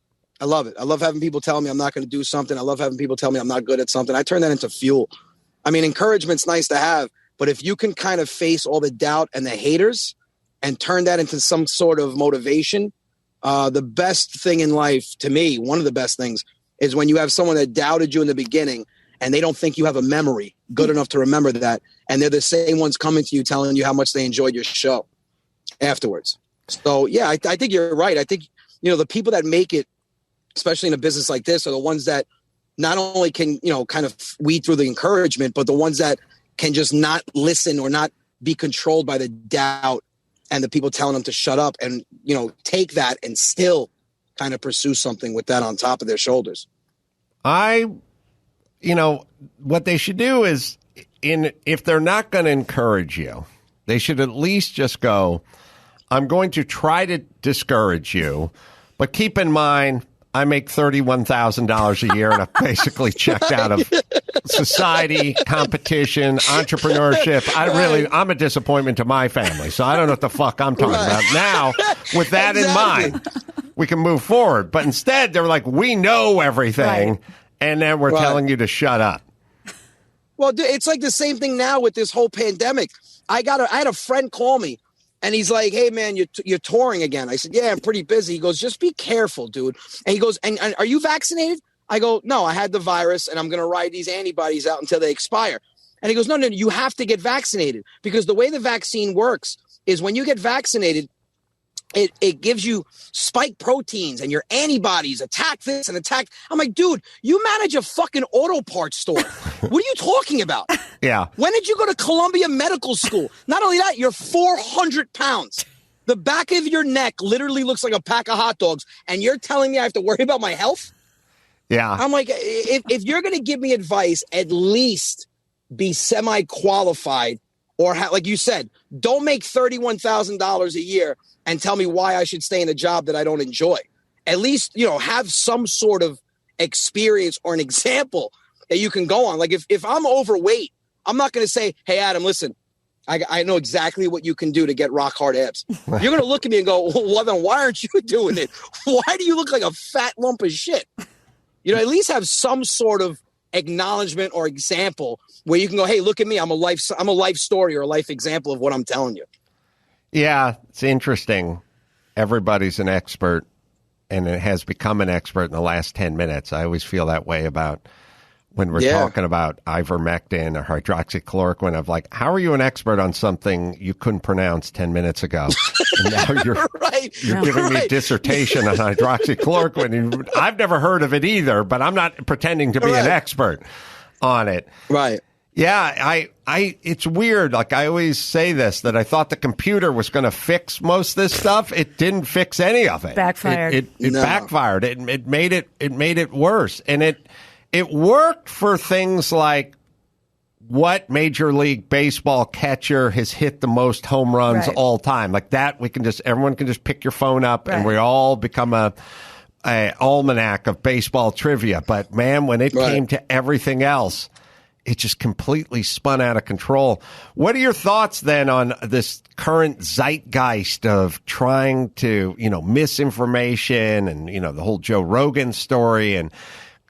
I love it. I love having people tell me I'm not going to do something. I love having people tell me I'm not good at something. I turn that into fuel. I mean, encouragement's nice to have, but if you can kind of face all the doubt and the haters and turn that into some sort of motivation, the best thing in life to me, one of the best things, is when you have someone that doubted you in the beginning and they don't think you have a memory good enough to remember that. And they're the same ones coming to you telling you how much they enjoyed your show afterwards. So, yeah, I think you're right. I think, the people that make it, especially in a business like this, are the ones that not only can, kind of weed through the encouragement, but the ones that can just not listen or not be controlled by the doubt and the people telling them to shut up and, take that and still kind of pursue something with that on top of their shoulders. What they should do is, if they're not going to encourage you, they should at least just go, I'm going to try to discourage you, but keep in mind, I make $31,000 a year and I've basically checked out of society, competition, entrepreneurship. I'm a disappointment to my family, so I don't know what the fuck I'm talking about. Now, with that in mind, we can move forward. But instead, they're like, we know everything, and then we're telling you to shut up. Well, it's like the same thing now with this whole pandemic. I had a friend call me, and he's like, hey, man, you're touring again. I said, yeah, I'm pretty busy. He goes, just be careful, dude. And he goes, and are you vaccinated? I go, no, I had the virus, and I'm going to ride these antibodies out until they expire. And he goes, no, you have to get vaccinated, because the way the vaccine works is when you get vaccinated, it gives you spike proteins and your antibodies attack this and attack. I'm like, dude, you manage a fucking auto parts store. What are you talking about? Yeah. When did you go to Columbia Medical School? Not only that, you're 400 pounds. The back of your neck literally looks like a pack of hot dogs. And you're telling me I have to worry about my health? Yeah. I'm like, if you're going to give me advice, at least be semi-qualified Or like you said, don't make $31,000 a year and tell me why I should stay in a job that I don't enjoy. At least, have some sort of experience or an example that you can go on. Like if I'm overweight, I'm not going to say, hey, Adam, listen, I know exactly what you can do to get rock hard abs. You're going to look at me and go, well, then why aren't you doing it? Why do you look like a fat lump of shit? At least have some sort of acknowledgement or example where you can go, hey, look at me. I'm a life story or a life example of what I'm telling you. Yeah, it's interesting. Everybody's an expert, and it has become an expert in the last 10 minutes. I always feel that way about when we're talking about ivermectin or hydroxychloroquine. Of like, how are you an expert on something you couldn't pronounce 10 minutes ago? And now you're giving me a dissertation on hydroxychloroquine. I've never heard of it either, but I'm not pretending to be an expert on it. Right. Yeah, it's weird. Like I always say this, that I thought the computer was going to fix most of this stuff. It didn't fix any of it. Backfired. It backfired. It made it worse. And it worked for things like what Major League Baseball catcher has hit the most home runs all time. Like that, everyone can just pick your phone up and we all become a almanac of baseball trivia. But man, when it came to everything else, it just completely spun out of control. What are your thoughts then on this current zeitgeist of trying to, misinformation and, the whole Joe Rogan story and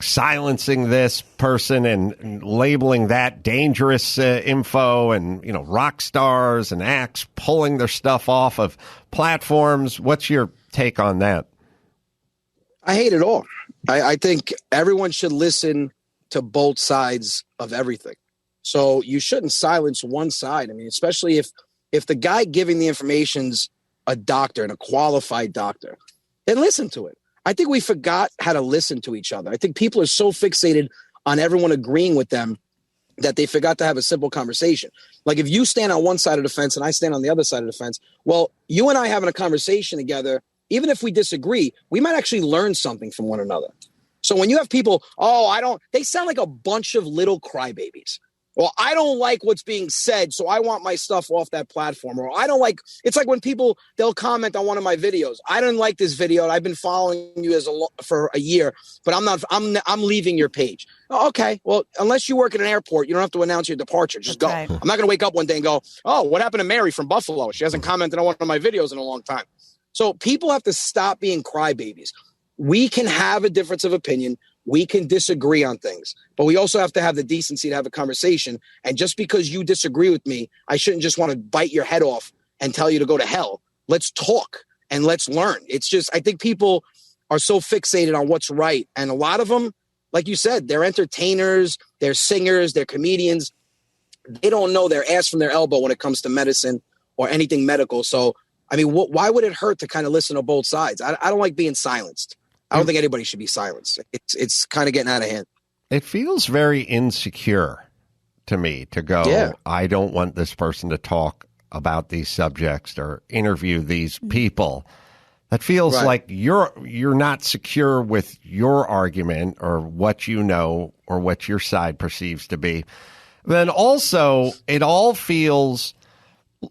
silencing this person and labeling that dangerous info and, rock stars and acts pulling their stuff off of platforms? What's your take on that? I hate it all. I think everyone should listen to both sides of everything. So you shouldn't silence one side. I mean, especially if the guy giving the information's a doctor and a qualified doctor, then listen to it. I think we forgot how to listen to each other. I think people are so fixated on everyone agreeing with them that they forgot to have a simple conversation. Like if you stand on one side of the fence and I stand on the other side of the fence, well, you and I having a conversation together, even if we disagree, we might actually learn something from one another. So when you have people, they sound like a bunch of little crybabies. Well, I don't like what's being said, so I want my stuff off that platform. Or it's like when people, they'll comment on one of my videos. I didn't like this video, and I've been following you for a year, but I'm leaving your page. Okay, well, unless you work at an airport, you don't have to announce your departure. Just go. I'm not going to wake up one day and go, oh, what happened to Mary from Buffalo? She hasn't commented on one of my videos in a long time. So people have to stop being crybabies. We can have a difference of opinion. We can disagree on things, but we also have to have the decency to have a conversation. And just because you disagree with me, I shouldn't just want to bite your head off and tell you to go to hell. Let's talk and let's learn. It's just, I think people are so fixated on what's right. And a lot of them, like you said, they're entertainers, they're singers, they're comedians. They don't know their ass from their elbow when it comes to medicine or anything medical. So, I mean, why would it hurt to kind of listen to both sides? I don't like being silenced. I don't think anybody should be silenced. It's kind of getting out of hand. It feels very insecure to me to go, I don't want this person to talk about these subjects or interview these people. That feels like you're not secure with your argument or what you know or what your side perceives to be. Then also, it all feels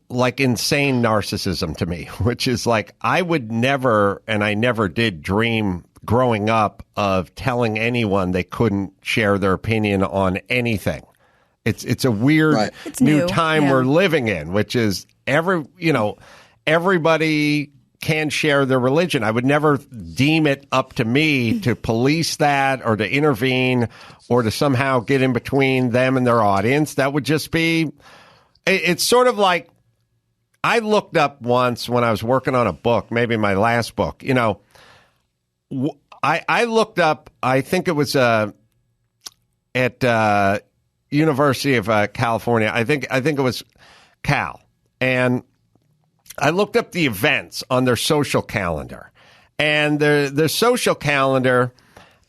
like insane narcissism to me, which is like I would never, and I never did dream growing up of telling anyone they couldn't share their opinion on anything. It's a weird new time we're living in, which is everybody can share their religion. I would never deem it up to me to police that or to intervene or to somehow get in between them and their audience. That would just be, it's sort of like, I looked up once when I was working on a book, maybe my last book, I looked up, I think it was at University of California. I think it was Cal. And I looked up the events on their social calendar. And their social calendar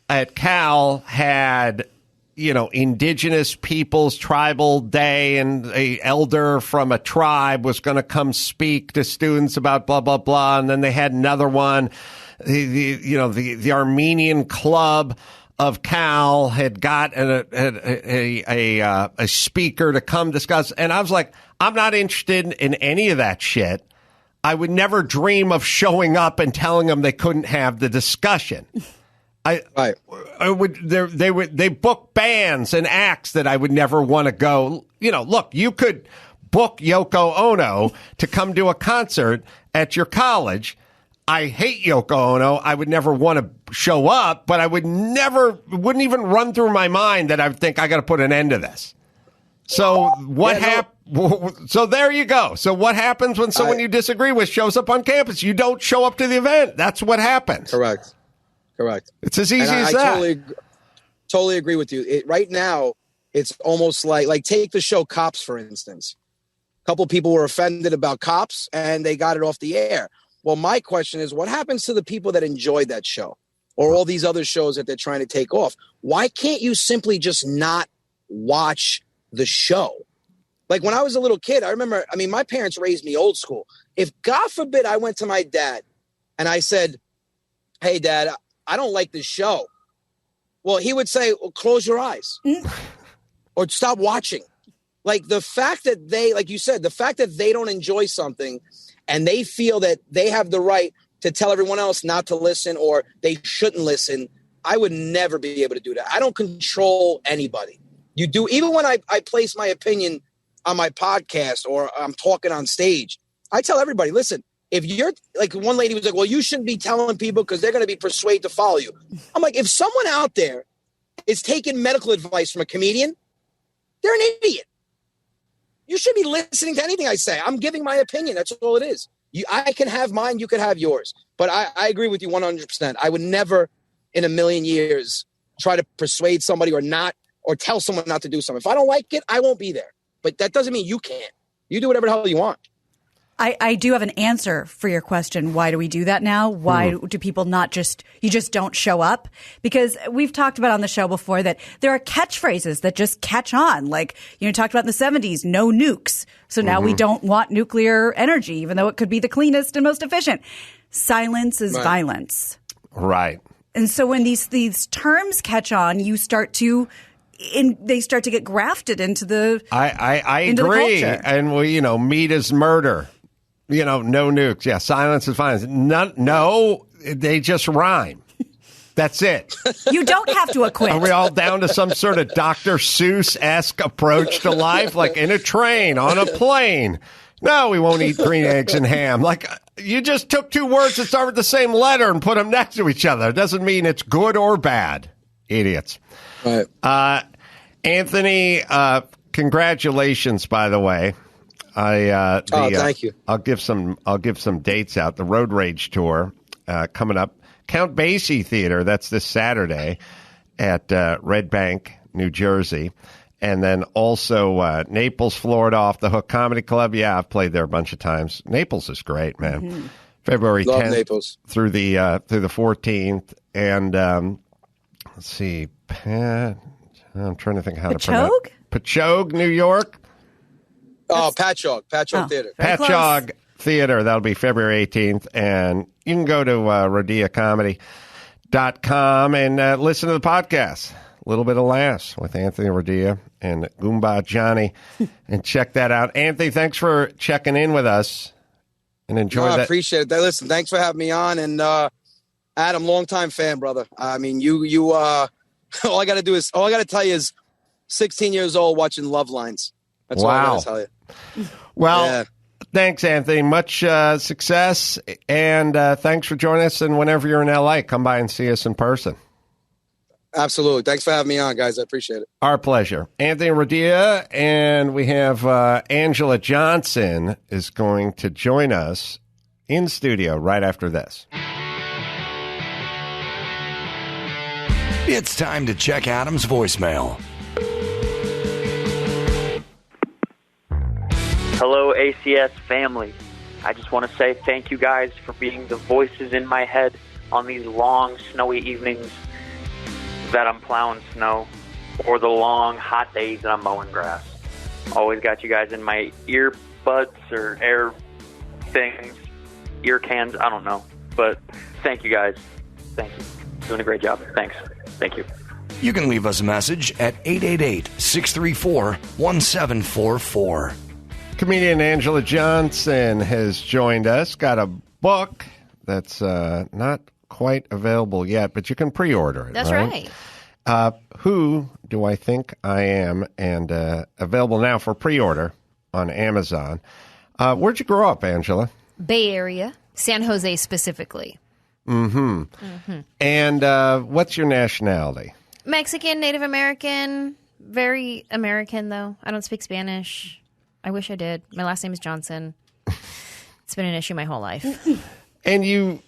at Cal had, Indigenous Peoples Tribal Day, and an elder from a tribe was going to come speak to students about blah, blah, blah. And then they had another one, the Armenian Club of Cal had got a speaker to come discuss. And I was like, I'm not interested in any of that shit. I would never dream of showing up and telling them they couldn't have the discussion. They book bands and acts that I would never want to go. Look, you could book Yoko Ono to come to a concert at your college. I hate Yoko Ono. I would never want to show up, but it wouldn't even run through my mind that I would think I got to put an end to this. So what happened? So there you go. So what happens when someone you disagree with shows up on campus? You don't show up to the event. That's what happens. Correct. It's as easy as that. Totally agree with you. Right now, it's almost like take the show Cops, for instance. A couple people were offended about Cops, and they got it off the air. Well, my question is, what happens to the people that enjoyed that show or all these other shows that they're trying to take off? Why can't you simply just not watch the show? Like when I was a little kid, I remember, my parents raised me old school. If God forbid I went to my dad and I said, hey, Dad, I don't like this show. Well, he would say, well, close your eyes or stop watching. Like the fact that like you said, the fact that they don't enjoy something and they feel that they have the right to tell everyone else not to listen or they shouldn't listen, I would never be able to do that. I don't control anybody. You do. Even when I place my opinion on my podcast or I'm talking on stage, I tell everybody, listen, if you're like one lady was like, well, you shouldn't be telling people because they're going to be persuaded to follow you. I'm like, if someone out there is taking medical advice from a comedian, they're an idiot. You should be listening to anything I say. I'm giving my opinion. That's all it is. I can have mine. You can have yours. But I agree with you 100%. I would never in a million years try to persuade somebody or tell someone not to do something. If I don't like it, I won't be there. But that doesn't mean you can't. You do whatever the hell you want. I do have an answer for your question. Why do we do that now? Why do people you just don't show up? Because we've talked about on the show before that there are catchphrases that just catch on. Like, talked about in the 70s, no nukes. So now we don't want nuclear energy, even though it could be the cleanest and most efficient. Silence is violence. Right. And so when these terms catch on, they start to get grafted into the I into agree. The culture. And meat is murder. No nukes. Yeah, silence is violence. No, they just rhyme. That's it. You don't have to acquit. Are we all down to some sort of Dr. Seuss-esque approach to life, like in a train, on a plane? No, we won't eat green eggs and ham. Like, you just took two words that start with the same letter and put them next to each other. It doesn't mean it's good or bad. Idiots. Right. Anthony, congratulations, by the way. Thank you. I'll give some dates out. The Road Rage tour coming up. Count Basie Theater. That's this Saturday at Red Bank, New Jersey, and then also Naples, Florida, off the Hook Comedy Club. Yeah, I've played there a bunch of times. Naples is great, man. Mm-hmm. February 10th Naples. through the 14th, and let's see, I'm trying to think how to pronounce it. Patchogue, New York. Patchogue Theater. Patchogue Theater. That'll be February 18th. And you can go to rodiacomedy.com and listen to the podcast. A little bit of laughs with Anthony Rodia and Goomba Johnny. And check that out. Anthony, thanks for checking in with us. And enjoy that. I appreciate it. Listen, thanks for having me on. And Adam, longtime fan, brother. I mean, you all I got to tell you is 16 years old watching Love Lines. That's all I got to tell you. Well, thanks, Anthony. Much success, and thanks for joining us. And whenever you're in L.A., come by and see us in person. Absolutely. Thanks for having me on, guys. I appreciate it. Our pleasure. Anthony Rodia, and we have Anjelah Johnson is going to join us in studio right after this. It's time to check Adam's voicemail. Hello, ACS family. I just want to say thank you guys for being the voices in my head on these long, snowy evenings that I'm plowing snow or the long, hot days that I'm mowing grass. Always got you guys in my earbuds or air things, ear cans, I don't know. But thank you guys. Thank you. Doing a great job. Thanks. Thank you. You can leave us a message at 888-634-1744. Comedian Anjelah Johnson has joined us. Got a book that's not quite available yet, but you can pre-order it. That's right. Who Do I Think I Am? And available now for pre-order on Amazon. Where'd you grow up, Anjelah? Bay Area, San Jose specifically. And what's your nationality? Mexican, Native American, very American, though. I don't speak Spanish. I wish I did. My last name is Johnson. It's been an issue my whole life. And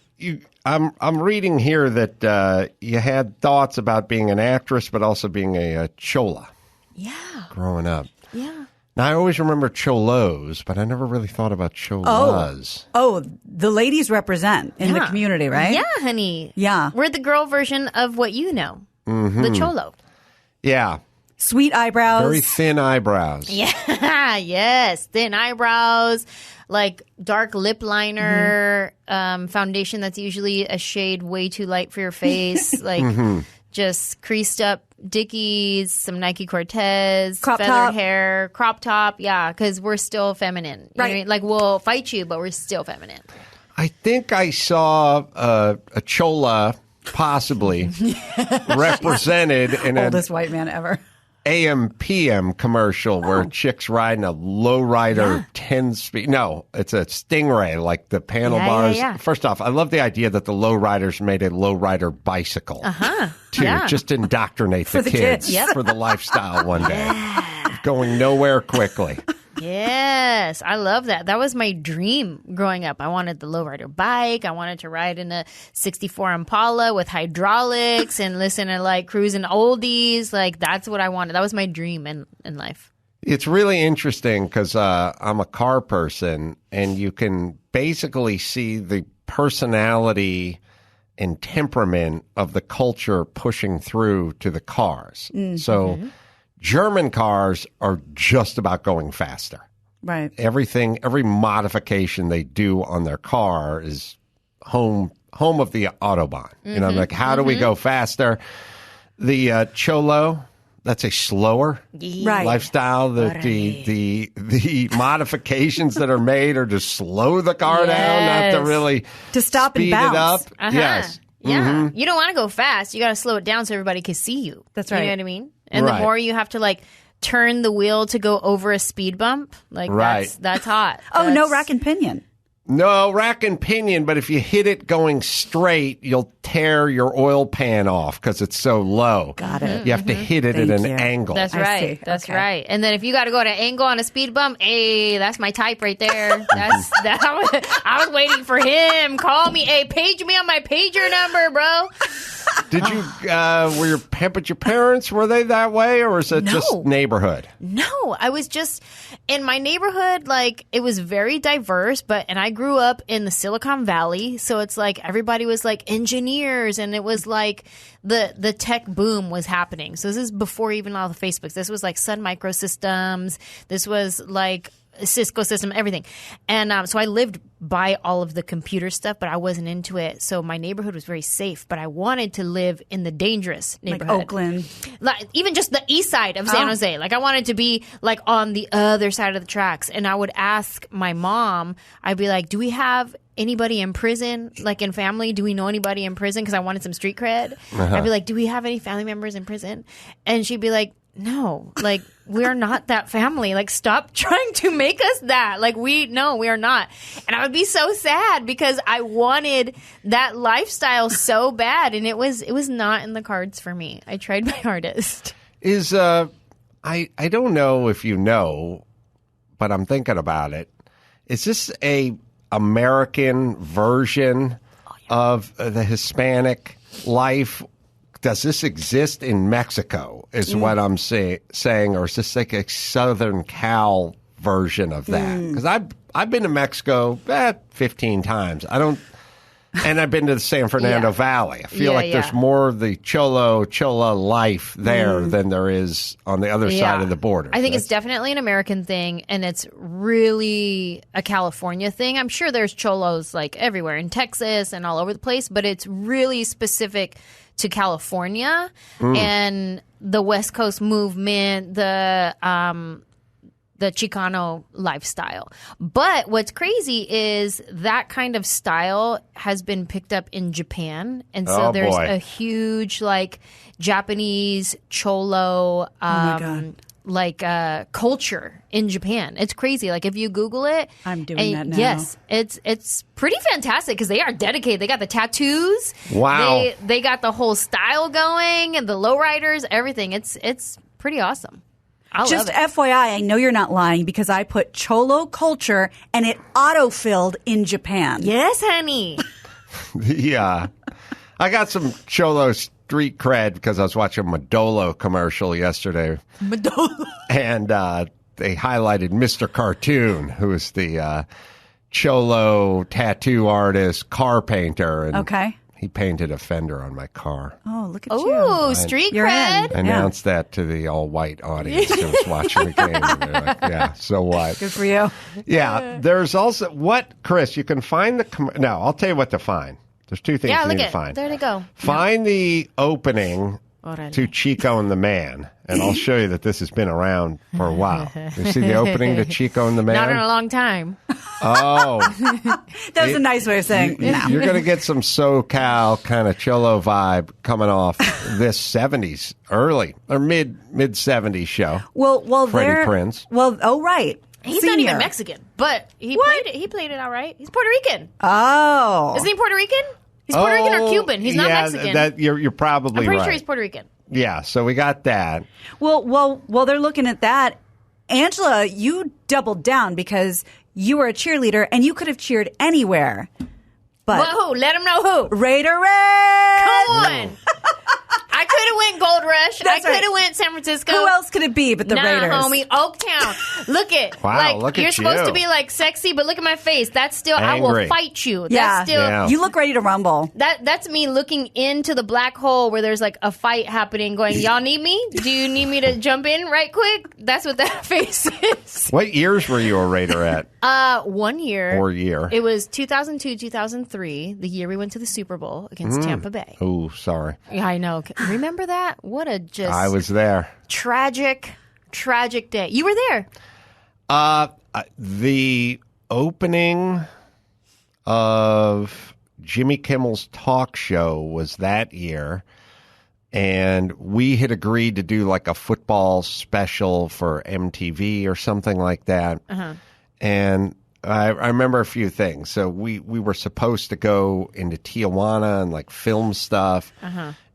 I'm reading here that you had thoughts about being an actress, but also being a chola. Yeah. Growing up. Yeah. Now, I always remember cholos, but I never really thought about cholas. Oh, the ladies represent in the community, right? Yeah, honey. Yeah. We're the girl version of what you know. The cholo. Yeah. Sweet eyebrows. Very thin eyebrows. Yeah, yes. Thin eyebrows, like dark lip liner, foundation that's usually a shade way too light for your face, like just creased up Dickies, some Nike Cortez, feathered hair, crop top. Yeah, because we're still feminine. You know what I mean? Like, we'll fight you, but we're still feminine. I think I saw a chola possibly represented in an oldest white man ever. AM/PM commercial where chicks riding a lowrider 10-speed. No, it's a Stingray, like the panel bars. Yeah. First off, I love the idea that the lowriders made a lowrider bicycle to just indoctrinate the kids for the lifestyle one day. Going nowhere quickly. Yes, I love that. That was my dream growing up. I wanted the lowrider bike. I wanted to ride in a 64 Impala with hydraulics and listen to like cruising oldies. Like, that's what I wanted. That was my dream in life. It's really interesting because I'm a car person, and you can basically see the personality and temperament of the culture pushing through to the cars. So German cars are just about going faster. Right. Every modification they do on their car is home of the Autobahn. You know, like, how do we go faster? The Cholo, that's a slower lifestyle. The modifications that are made are to slow the car down, not to really to stop speed and bounce. it up. Yes. Yeah. You don't want to go fast. You got to slow it down so everybody can see you. That's right. You know what I mean? And the more you have to like turn the wheel to go over a speed bump, like that's hot. No rack and pinion. No rack and pinion, but if you hit it going straight, you'll tear your oil pan off because it's so low. Got it. You have to hit it at an angle. That's right. That's right. And then if you got to go at an angle on a speed bump, hey, that's my type right there. I was waiting for him. Call me. Hey, page me on my pager number, bro. Did you, were your parents, were they that way, or is it just neighborhood? No, I was just, in my neighborhood, like, it was very diverse, and I grew up in the Silicon Valley, so it's like, everybody was like engineers, and it was like, the tech boom was happening. So this is before even all the Facebooks. This was like Sun Microsystems. This was like Cisco system, everything. And so I lived by all of the computer stuff, but I wasn't into it. So my neighborhood was very safe, but I wanted to live in the dangerous neighborhood. Like Oakland. Like, even just the east side of San Jose. Like, I wanted to be like on the other side of the tracks. And I would ask my mom, I'd be like, do we have anybody in prison? Like, in family, do we know anybody in prison? Because I wanted some street cred. I'd be like, do we have any family members in prison? And she'd be like, no, like, we're not that family. Like, stop trying to make us that. Like, we are not. And I would be so sad because I wanted that lifestyle so bad, and it was not in the cards for me. I tried my hardest. I don't know if you know, but I'm thinking about it. Is this a American version of the Hispanic life? Does this exist in Mexico is what I'm saying, or is this like a Southern Cal version of that? Because I've been to Mexico 15 times. And I've been to the San Fernando Valley. I feel like there's more of the chola life there than there is on the other side of the border. I think it's definitely an American thing, and it's really a California thing. I'm sure there's cholos like everywhere in Texas and all over the place, but it's really specific to California and the West Coast movement, the Chicano lifestyle. But what's crazy is that kind of style has been picked up in Japan. And so there's a huge like Japanese cholo culture in Japan. It's crazy. Like if you Google it, I'm doing that now. Yes, it's pretty fantastic because they are dedicated. They got the tattoos. Wow. They got the whole style going and the lowriders, everything. It's pretty awesome. I Just love it. FYI, I know you're not lying because I put cholo culture and it autofilled in Japan. Yes, honey. Yeah. I got some cholo street cred because I was watching a Madolo commercial yesterday. Madolo. And they highlighted Mr. Cartoon, who is the cholo tattoo artist, car painter. And Okay. he painted a fender on my car. Oh, look at you. Ooh, street You're cred. in. I announced that to the all-white audience that was watching the game. And they're like, yeah, so what? Good for you. Yeah, there's also, Chris, you can find no, I'll tell you what to find. There's two things Yeah, you look need to at find. there they go. Find the opening Orale. to Chico and the Man, and I'll show you that this has been around for a while. You see the opening to Chico and the Man? Not in a long time. Oh. That was a nice way of saying no. You're going to get some SoCal kind of cholo vibe coming off this 70s, early, or mid-70s show. Well, Freddie Prinze. Well, oh, right. He's not even Mexican, but he played it all right. He's Puerto Rican. Oh. Isn't he Puerto Rican? He's Puerto Rican or Cuban. He's not Mexican. You're probably I'm pretty right. sure he's Puerto Rican. Yeah, so we got that. Well, they're looking at that. Anjelah, you doubled down because you were a cheerleader and you could have cheered anywhere. But Well, who? Let him know who. Raider Red! Come on. I could have went Gold Rush. That's I could have right. went San Francisco. Who else could it be but the nah, Raiders? homie. Oaktown. Look it. Wow, like, look at you're supposed you. to be like sexy, but look at my face. That's still, I Angry. will fight you. Yeah. That's still, Yeah. You look ready to rumble. That's me looking into the black hole where there's like a fight happening going, y'all need me? Do you need me to jump in right quick? That's what that face is. What years were you a Raider at? 1 year. Or year? It was 2002, 2003, the year we went to the Super Bowl against Tampa Bay. Oh, sorry. Yeah, I know. Remember that? What a just I was there. tragic day. You were there. The opening of Jimmy Kimmel's talk show was that year, and we had agreed to do like a football special for MTV or something like that. Uh-huh. And I remember a few things. So we were supposed to go into Tijuana and like film stuff,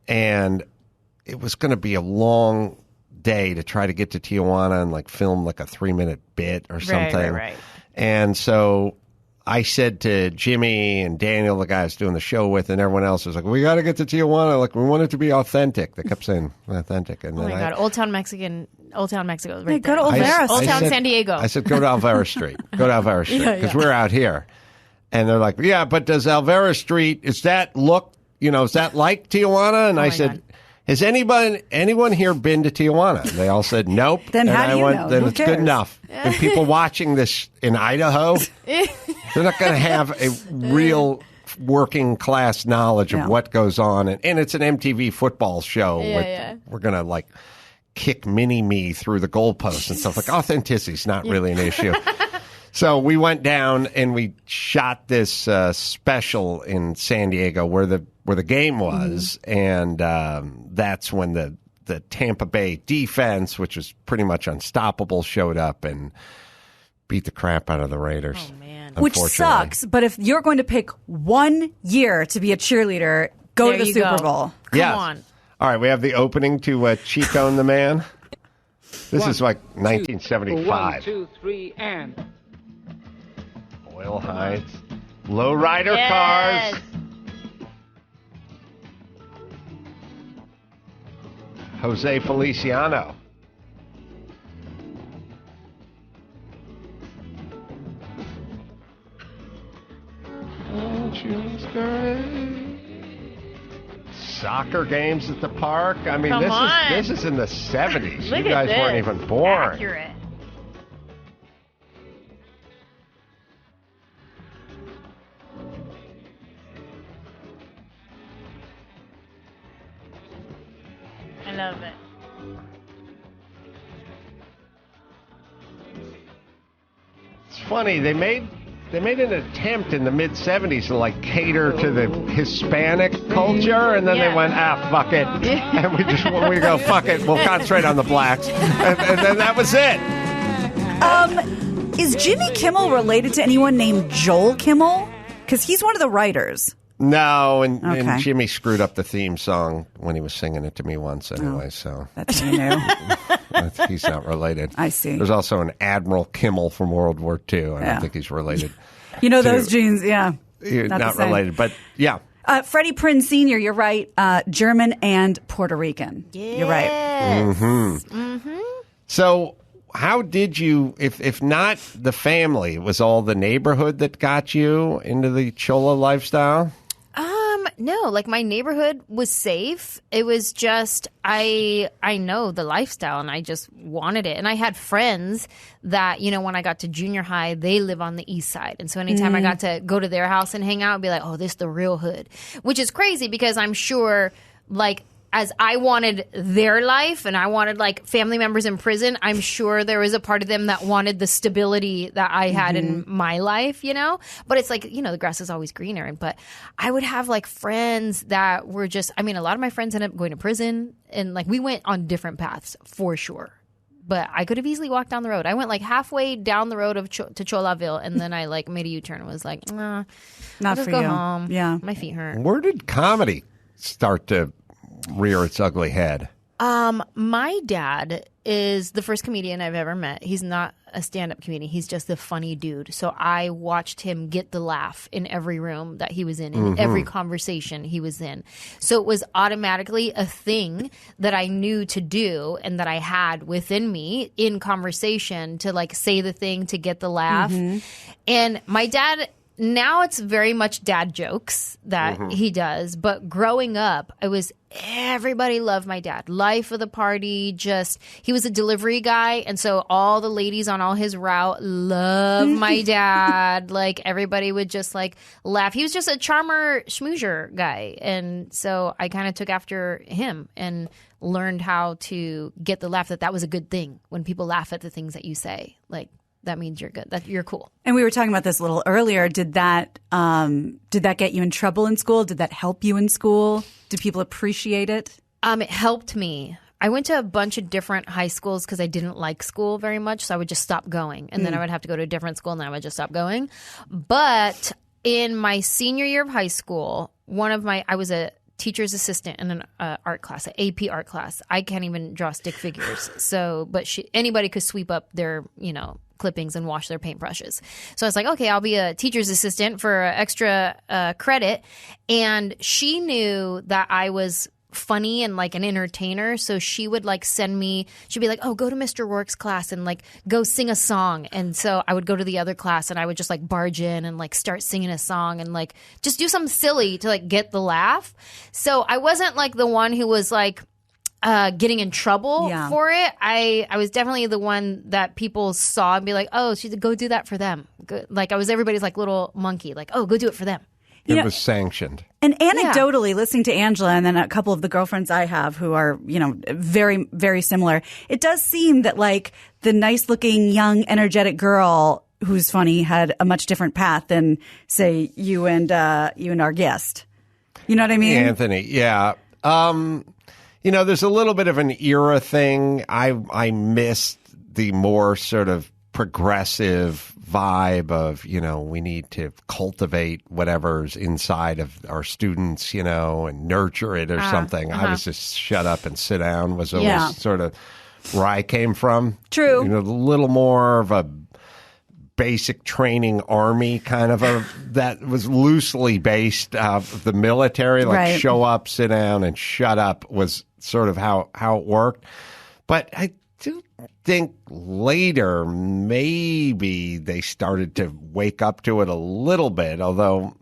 and it was going to be a long day to try to get to Tijuana and like film like a 3-minute bit or something. Right. And so I said to Jimmy and Daniel, the guy I was doing the show with, and everyone else was like, we got to get to Tijuana. Like, we want it to be authentic. They kept saying authentic. And Oh then my God. Old Town Mexico. Right go to there. Olvera. Old I Town said- San Diego. I said, go to Alvera Street. Go to Alvera Street. Yeah, Because yeah. we're out here. And they're like, yeah, but does Alvera Street, is that like Tijuana? And I my said, God. has anyone here been to Tijuana? And they all said, nope. Then and how do I you went, know? then Who it's good cares? enough. And people watching this in Idaho, they're not going to have a real working class knowledge of No. what goes on. And it's an MTV football show. Yeah. We're going to like kick mini-me through the goalposts and stuff. Like, authenticity is not really an issue. So we went down and we shot this special in San Diego where the game was, and that's when the Tampa Bay defense, which was pretty much unstoppable, showed up and beat the crap out of the Raiders. Oh, man. Which unfortunately. sucks, but if you're going to pick 1 year to be a cheerleader, go There to the you Super go. Bowl. Come Yes. on. All right, we have the opening to Chico and the Man. This is like 1975. 1, 2, 3, and. Oil Heights, lowrider Yes. cars. Jose Feliciano. Soccer games at the park. I mean, Come on. this is in the 70s. Look you at guys weren't this. even born. Accurate. love it. It's funny, they made an attempt in the mid-'70s to like cater to the Hispanic culture, and then they went, fuck it. And we go, fuck it, we'll concentrate on the blacks. And then that was it. Is Jimmy Kimmel related to anyone named Joel Kimmel? Because he's one of the writers. No, and Jimmy screwed up the theme song when he was singing it to me once anyway, so. That's you know. He's not related. I see. There's also an Admiral Kimmel from World War II. I don't think he's related. You know those genes, yeah. Not related, but yeah. Freddie Prinze Sr., you're right. German and Puerto Rican. Yes. You're right. Mm-hmm. Mm-hmm. So how did you, if not the family, it was all the neighborhood that got you into the chola lifestyle? No, like my neighborhood was safe. It was just I know the lifestyle and I just wanted it. And I had friends that, you know, when I got to junior high, they live on the east side. And so anytime I got to go to their house and hang out, I'd be like, oh, this is the real hood. Which is crazy because I'm sure like as I wanted their life and I wanted like family members in prison, I'm sure there was a part of them that wanted the stability that I had in my life, you know? But it's like, you know, the grass is always greener. But I would have like friends that were just, I mean, a lot of my friends ended up going to prison and like we went on different paths for sure. But I could have easily walked down the road. I went like halfway down the road to Cholaville and then I like made a U-turn and was like, nah, not I'll just for go you. home. Yeah. My feet hurt. Where did comedy start to rear its ugly head? My dad is the first comedian I've ever met. He's not a stand-up comedian. He's just a funny dude. So I watched him get the laugh in every room that he was in every conversation he was in. So it was automatically a thing that I knew to do and that I had within me in conversation to like say the thing to get the laugh. And my dad... Now it's very much dad jokes that he does. But growing up, everybody loved my dad. Life of the party, he was a delivery guy. And so all the ladies on all his route loved my dad. Like everybody would just like laugh. He was just a charmer schmoozer guy. And so I kind of took after him and learned how to get the laugh that was a good thing. When people laugh at the things that you say, like, that means you're good. That you're cool. And we were talking about this a little earlier. Did that get you in trouble in school? Did that help you in school? Did people appreciate it? It helped me. I went to a bunch of different high schools because I didn't like school very much, so I would just stop going. And then I would have to go to a different school, and then I would just stop going. But in my senior year of high school, I was a teacher's assistant in an art class, an AP art class. I can't even draw stick figures. But anybody could sweep up their, clippings and wash their paintbrushes. So I was like, okay, I'll be a teacher's assistant for extra credit. And she knew that I was funny and like an entertainer. So she would like send me, she'd be like, oh, go to Mr. Rourke's class and like go sing a song. And so I would go to the other class and I would just like barge in and like start singing a song and like just do something silly to like get the laugh. So I wasn't like the one who was like, getting in trouble for it. I was definitely the one that people saw and be like, oh, go do that for them. Like I was everybody's like little monkey, like, oh, go do it for them. It was sanctioned. And anecdotally, listening to Anjelah and then a couple of the girlfriends I have who are, very, very similar, it does seem that like the nice looking, young, energetic girl who's funny had a much different path than, say, you and our guest. You know what I mean? Anthony, yeah. There's a little bit of an era thing. I missed the more sort of progressive vibe of, we need to cultivate whatever's inside of our students, and nurture it or something. I was just shut up and sit down was always sort of where I came from. True. A little more of a basic training army kind of that was loosely based of the military, like show up, sit down, and shut up was sort of how it worked. But I do think later maybe they started to wake up to it a little bit, although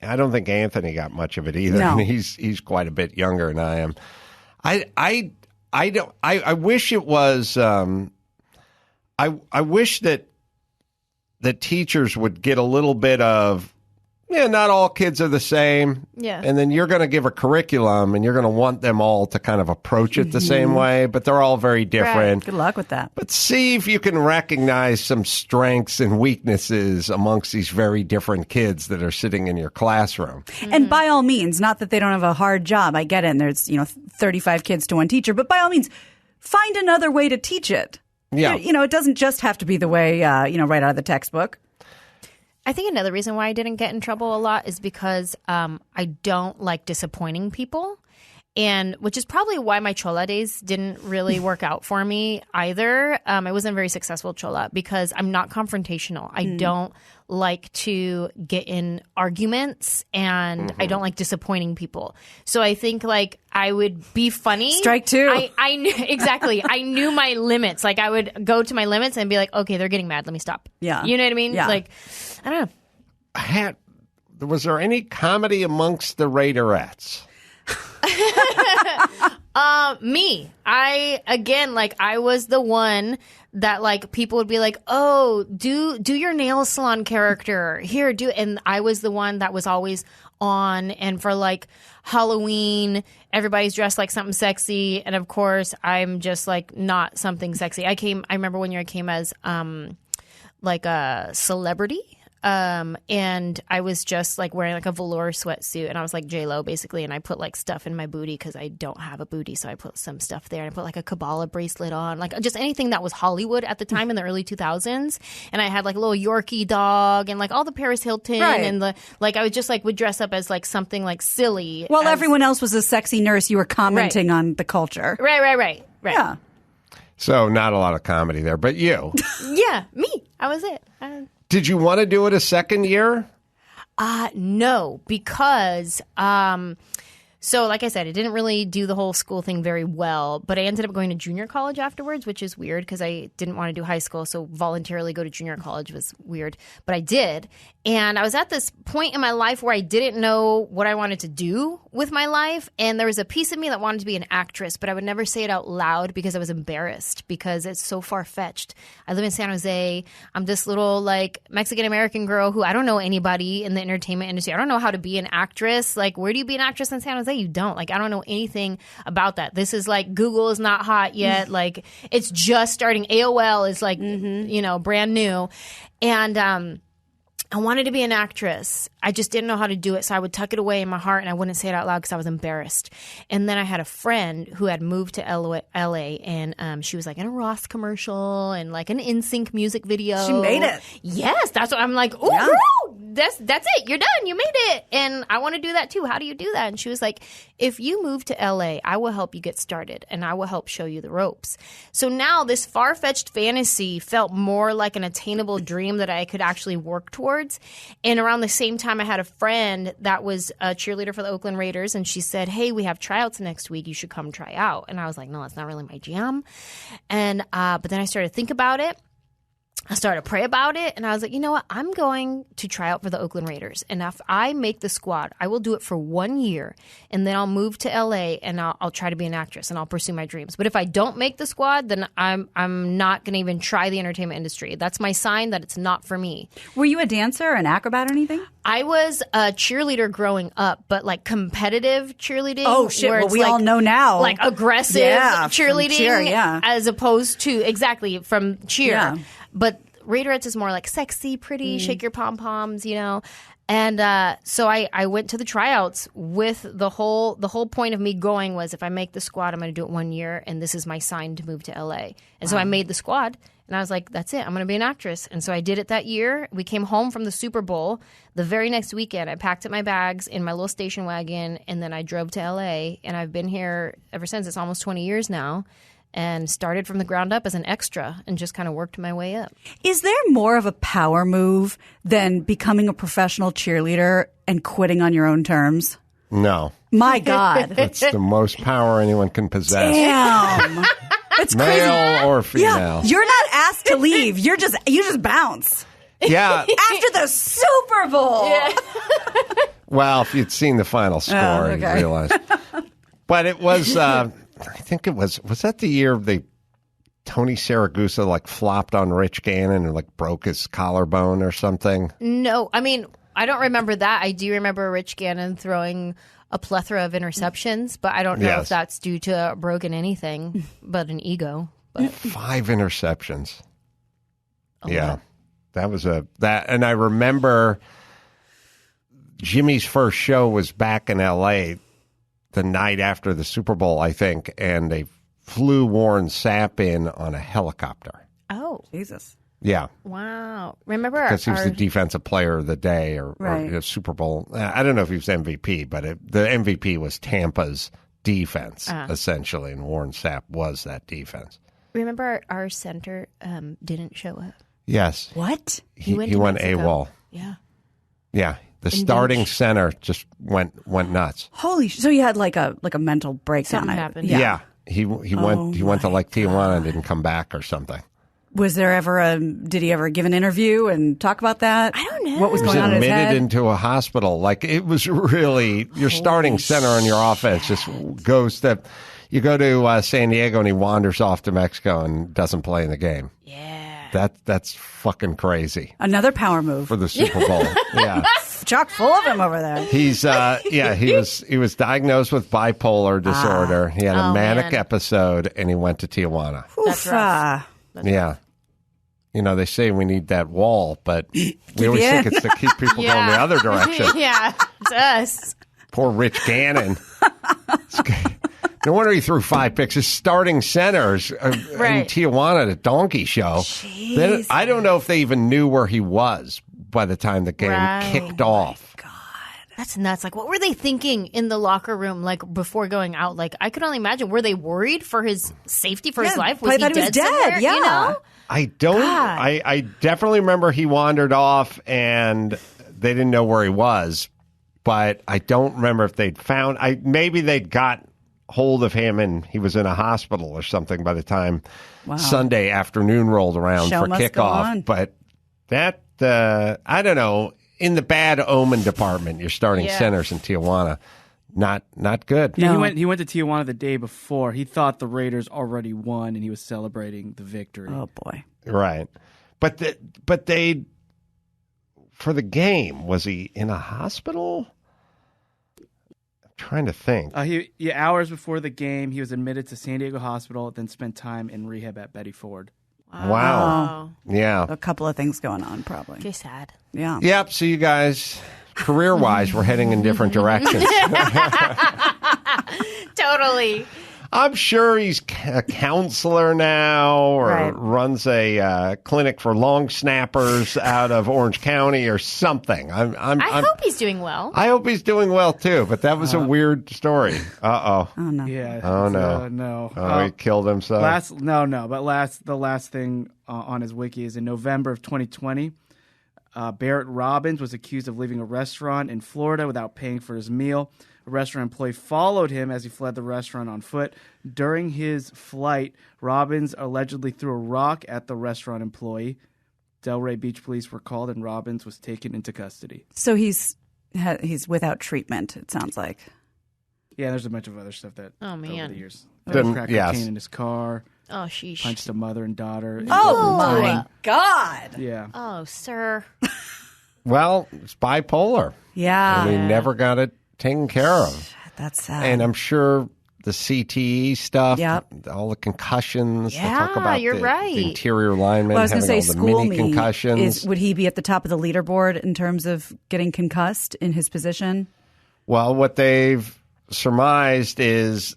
I don't think Anthony got much of it either. No. He's quite a bit younger than I am. I wish it was I wish that the teachers would get a little bit of Yeah, not all kids are the same. Yeah. And then you're going to give a curriculum and you're going to want them all to kind of approach it the same way, but they're all very different. Good luck with that. But see if you can recognize some strengths and weaknesses amongst these very different kids that are sitting in your classroom. And by all means, not that they don't have a hard job. I get it. And there's, 35 kids to one teacher, but by all means, find another way to teach it. Yeah. It doesn't just have to be the way, right out of the textbook. I think another reason why I didn't get in trouble a lot is because I don't like disappointing people. And which is probably why my chola days didn't really work out for me either. I wasn't very successful chola because I'm not confrontational. I don't like to get in arguments and I don't like disappointing people. So I think like I would be funny. Strike two. I knew exactly. I knew my limits. Like I would go to my limits and be like, okay, they're getting mad. Let me stop. Yeah. You know what I mean? Yeah. Like, I don't know. Was there any comedy amongst the Raiderettes? Me. I was the one that like people would be like, oh, do your nail salon character here, and I was the one that was always on, and for like Halloween, everybody's dressed like something sexy, and of course I'm just like not something sexy. I remember one year I came as like a celebrity. And I was just like wearing like a velour sweatsuit and I was like J-Lo basically. And I put like stuff in my booty because I don't have a booty. So I put some stuff there and I put like a Carolla bracelet on, like just anything that was Hollywood at the time in the early 2000s. And I had like a little Yorkie dog and like all the Paris Hilton and I would just like would dress up as like something like silly. While everyone else was a sexy nurse, you were commenting on the culture. Right. Yeah. So not a lot of comedy there, but you. Yeah, me. I was it. Did you want to do it a second year? No, because so like I said, I didn't really do the whole school thing very well, but I ended up going to junior college afterwards, which is weird because I didn't want to do high school, so voluntarily go to junior college was weird, but I did. And I was at this point in my life where I didn't know what I wanted to do with my life, and there was a piece of me that wanted to be an actress, but I would never say it out loud because I was embarrassed because it's so far-fetched. I live in San Jose. I'm this little like Mexican-American girl who I don't know anybody in the entertainment industry. I don't know how to be an actress. Like, where do you be an actress in San Jose? You don't. Like, I don't know anything about that. This is like Google is not hot yet. Like, it's just starting. AOL is like, brand new. And I wanted to be an actress. I just didn't know how to do it. So I would tuck it away in my heart and I wouldn't say it out loud because I was embarrassed. And then I had a friend who had moved to LA and she was like in a Ross commercial and like an NSYNC music video. She made it. Yes. That's what I'm like, oh, yeah. Girl, that's it. You're done. You made it. And I want to do that too. How do you do that? And she was like, if you move to LA, I will help you get started and I will help show you the ropes. So now this far-fetched fantasy felt more like an attainable dream that I could actually work towards. And around the same time, I had a friend that was a cheerleader for the Oakland Raiders, and she said, hey, we have tryouts next week. You should come try out. And I was like, no, that's not really my jam. And but then I started to think about it. I started to pray about it, and I was like, you know what? I'm going to try out for the Oakland Raiders. And if I make the squad, I will do it for 1 year, and then I'll move to LA, and I'll try to be an actress, and I'll pursue my dreams. But if I don't make the squad, then I'm not going to even try the entertainment industry. That's my sign that it's not for me. Were you a dancer, an acrobat, or anything? I was a cheerleader growing up, but like competitive cheerleading. Oh, shit. Well, we all know now. Like aggressive cheerleading cheer, as opposed to, exactly, from cheer. Yeah. But Raiderettes is more like sexy, pretty, shake your pom-poms, And so I went to the tryouts with the whole point of me going was if I make the squad, I'm going to do it 1 year, and this is my sign to move to LA. And so I made the squad, and I was like, that's it. I'm going to be an actress. And so I did it that year. We came home from the Super Bowl. The very next weekend, I packed up my bags in my little station wagon, and then I drove to LA, and I've been here ever since. It's almost 20 years now. And started from the ground up as an extra and just kind of worked my way up. Is there more of a power move than becoming a professional cheerleader and quitting on your own terms? No. My God. It's the most power anyone can possess. Damn. It's crazy. Male or female. Yeah, you're not asked to leave. You just bounce. Yeah. After the Super Bowl. Yeah. Well, if you'd seen the final score, you'd realize. But it was... I think it was that the year Tony Saragusa like flopped on Rich Gannon and like broke his collarbone or something? No, I mean, I don't remember that. I do remember Rich Gannon throwing a plethora of interceptions, but I don't know if that's due to a broken anything, but an ego. But 5 interceptions. lot. That was and I remember Jimmy's first show was back in L.A. the night after the Super Bowl, I think, and they flew Warren Sapp in on a helicopter. Oh. Jesus. Yeah. Wow. Remember Because he was the defensive player of the day or Super Bowl. I don't know if he was MVP, but the MVP was Tampa's defense, essentially, and Warren Sapp was that defense. Remember our center didn't show up? Yes. What? He went AWOL. Yeah. Yeah. The starting center just went nuts. Holy! So you had like a mental breakdown. Something happened. Yeah. He went to like Tijuana and didn't come back or something. Was there ever did he ever give an interview and talk about that? I don't know. What was going on in his head? Admitted into a hospital. Like, it was really, your starting center on your offense just goes to, you go to San Diego and he wanders off to Mexico and doesn't play in the game. Yeah. That's fucking crazy. Another power move For the Super Bowl. Yeah. Chock full of him over there. He's he was diagnosed with bipolar disorder. He had a manic episode and he went to Tijuana. That's rough. Yeah. You know, they say we need that wall, but we always think it's to keep people going the other direction. Yeah, it's us. Poor Rich Gannon. No wonder he threw 5 picks. His starting centers in Tijuana, the donkey show. Then, I don't know if they even knew where he was by the time the game kicked off. God. That's nuts. Like, what were they thinking in the locker room, like, before going out? Like, I could only imagine. Were they worried for his safety, for his life? Was he dead somewhere? Yeah. You know? I don't. I definitely remember he wandered off and they didn't know where he was, but I don't remember if they'd found. Maybe they'd got hold of him and he was in a hospital or something by the time Sunday afternoon rolled around for kickoff. But that I don't know. In the bad omen department, you're starting centers in Tijuana. Not good. No. He went to Tijuana the day before. He thought the Raiders already won, and he was celebrating the victory. Oh boy! Right, but they for the game, was he in a hospital? I'm trying to think. Hours before the game, he was admitted to San Diego Hospital, then spent time in rehab at Betty Ford. Wow. Yeah, a couple of things going on, probably. Okay, sad. Yeah. Yep. So you guys. Career-wise, we're heading in different directions. Totally. I'm sure he's a counselor now or runs a clinic for long snappers out of Orange County or something. I hope he's doing well. I hope he's doing well, too, but that was a weird story. Uh-oh. Oh, no. Yeah. Oh, no. No. Oh, he killed himself? The last thing on his wiki is in November of 2020, Barrett Robbins was accused of leaving a restaurant in Florida without paying for his meal. A restaurant employee followed him as he fled the restaurant on foot. During his flight, Robbins allegedly threw a rock at the restaurant employee. Delray Beach police were called and Robbins was taken into custody. So he's without treatment, it sounds like. Yeah, there's a bunch of other stuff that over the years. Cracked cocaine in his car. Oh, sheesh. Punched a mother and daughter. Oh, my God. Yeah. Oh, sir. Well, it's bipolar. Yeah. And he never got it taken care of. That's sad. And I'm sure the CTE stuff, all the concussions. Yeah, they talk about you're right. The interior linemen well, I was having going to say, all the school mini concussions. Would he be at the top of the leaderboard in terms of getting concussed in his position? Well, what they've surmised is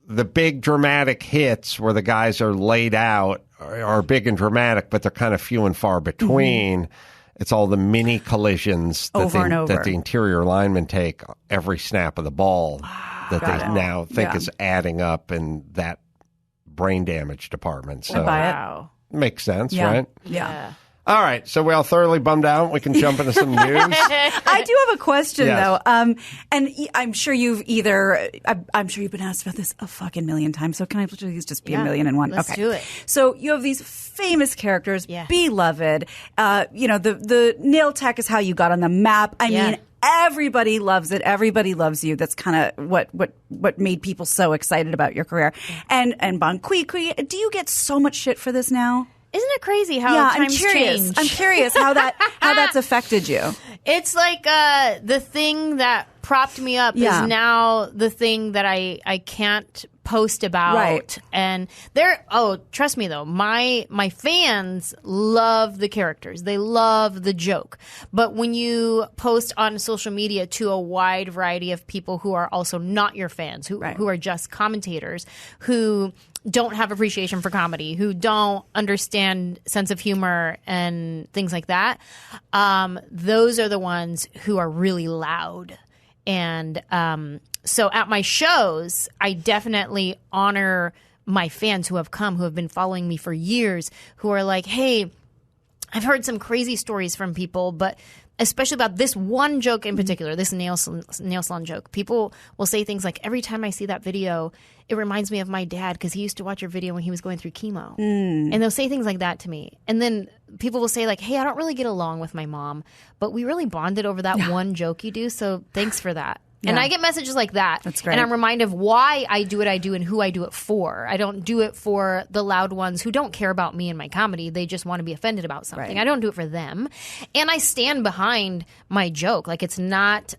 the big dramatic hits where the guys are laid out are big and dramatic, but they're kind of few and far between. Mm-hmm. It's all the mini collisions that the interior linemen take every snap of the ball that they now think is adding up in that brain damage department. So makes sense, right? Yeah. All right, so we're all thoroughly bummed out. We can jump into some news. I do have a question, though. And I'm sure you've I'm sure you've been asked about this a fucking million times. So can I please just be a million and one? Let's do it. So you have these famous characters, beloved. The nail tech is how you got on the map. I mean, everybody loves it. Everybody loves you. That's kind of what made people so excited about your career. And Bon Qui Qui, do you get so much shit for this now? Isn't it crazy how Yeah, times change? I'm curious how that's affected you. It's like the thing that propped me up Yeah. is now the thing that I can't post about. Right. And trust me though, my fans love the characters. They love the joke. But when you post on social media to a wide variety of people who are also not your fans, who are just commentators, who don't have appreciation for comedy, who don't understand sense of humor and things like that, those are the ones who are really loud. And so at my shows, I definitely honor my fans who have come, who have been following me for years, who are like, hey, I've heard some crazy stories from people, but especially about this one joke in particular, this nail salon joke. People will say things like, every time I see that video, it reminds me of my dad because he used to watch your video when he was going through chemo. And they'll say things like that to me. And then people will say like, hey, I don't really get along with my mom, but we really bonded over that one joke you do, so thanks for that. Yeah. And I get messages like that. That's great. And I'm reminded of why I do what I do and who I do it for. I don't do it for the loud ones who don't care about me and my comedy. They just want to be offended about something. Right. I don't do it for them. And I stand behind my joke. Like, it's not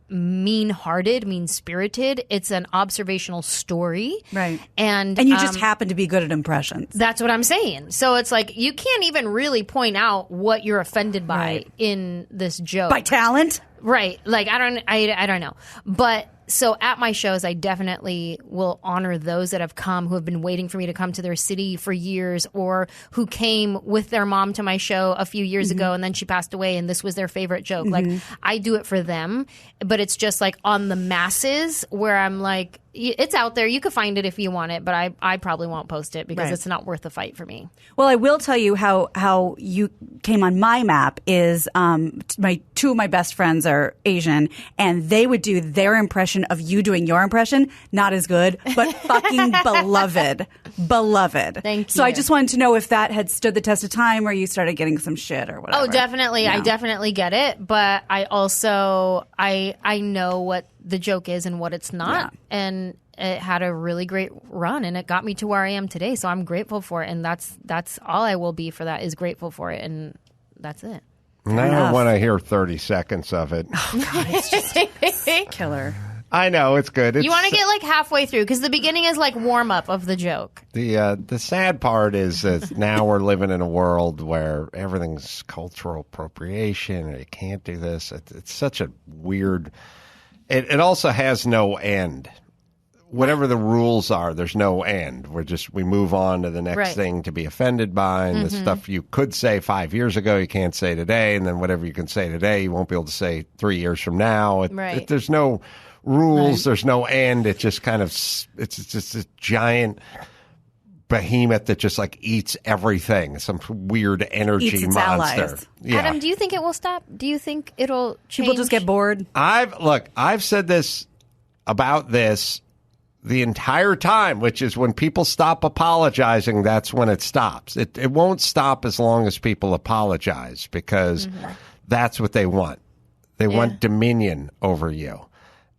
mean-hearted, mean-spirited. It's an observational story. Right. And you just happen to be good at impressions. That's what I'm saying. So it's like, you can't even really point out what you're offended by in this joke. By talent? Right. Like, I don't know. But so at my shows, I definitely will honor those that have come, who have been waiting for me to come to their city for years, or who came with their mom to my show a few years ago and then she passed away and this was their favorite joke. Like, I do it for them, but it's just like on the masses where I'm like, it's out there. You could find it if you want it, but I probably won't post it because it's not worth the fight for me. Well, I will tell you how you came on my map is two of my best friends are Asian, and they would do their impression of you doing your impression. Not as good, but fucking beloved. Thank you. So I just wanted to know if that had stood the test of time or you started getting some shit or whatever. Oh, definitely. Yeah. I definitely get it. But I also, I know what the joke is and what it's not. Yeah. And it had a really great run and it got me to where I am today. So I'm grateful for it. And that's all I will be for that, is grateful for it. And that's it. Now I want to hear 30 seconds of it. Oh, God, it's just killer. I know, it's good. You want to get like halfway through because the beginning is like warm up of the joke. The sad part is that now we're living in a world where everything's cultural appropriation and you can't do this. It's such a weird... It also has no end. Whatever the rules are, there's no end. We move on to the next thing to be offended by, and the stuff you could say 5 years ago you can't say today, and then whatever you can say today you won't be able to say 3 years from now. There's no rules, there's no end. It just kind of it's just a giant behemoth that just like eats everything. Some weird energy monster. Yeah. Adam, do you think it will stop? Do you think it'll change? People just get bored? I've said this about this the entire time, which is when people stop apologizing, that's when it stops. It won't stop as long as people apologize, because that's what they want. They want dominion over you.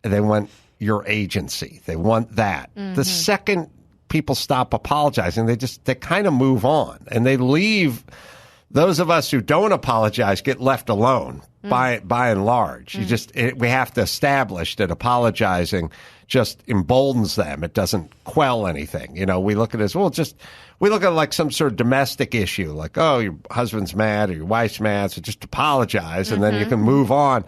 They want your agency. They want that. The second people stop apologizing, they kind of move on, and they leave. Those of us who don't apologize get left alone by and large. We have to establish that apologizing just emboldens them. It doesn't quell anything. You know, we look at it as, we look at it like some sort of domestic issue, like, oh, your husband's mad or your wife's mad, so just apologize and then you can move on.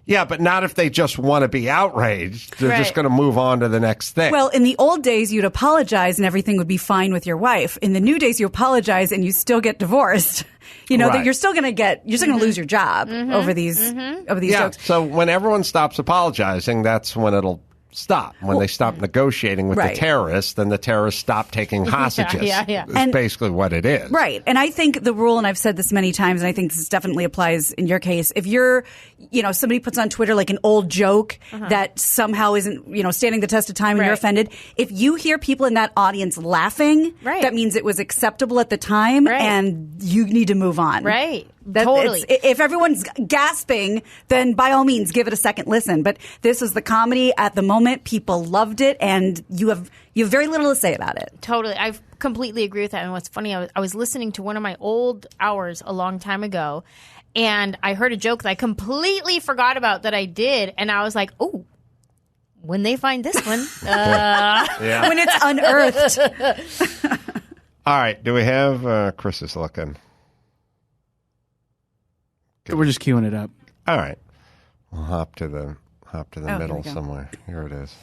Yeah, but not if they just want to be outraged. They're just going to move on to the next thing. Well, in the old days, you'd apologize and everything would be fine with your wife. In the new days, you apologize and you still get divorced. You know, that you're still going to lose your job over these jokes. So when everyone stops apologizing, that's when it'll stop. When they stop negotiating with the terrorists, then the terrorists stop taking hostages. It's basically what it is. Right. And I think the rule, and I've said this many times, and I think this definitely applies in your case, if you're, somebody puts on Twitter like an old joke that somehow isn't, standing the test of time and you're offended, if you hear people in that audience laughing, that means it was acceptable at the time and you need to move on. Right. Totally. If everyone's gasping, then by all means, give it a second listen. But this was the comedy at the moment. People loved it, and you have very little to say about it. Totally. I completely agree with that. And what's funny, I was listening to one of my old hours a long time ago, and I heard a joke that I completely forgot about that I did. And I was like, oh, when they find this one, when it's unearthed. All right. Do we have Chris is looking? We're just queuing it up. All right. We'll hop to the here middle we go. somewhere. Here it is.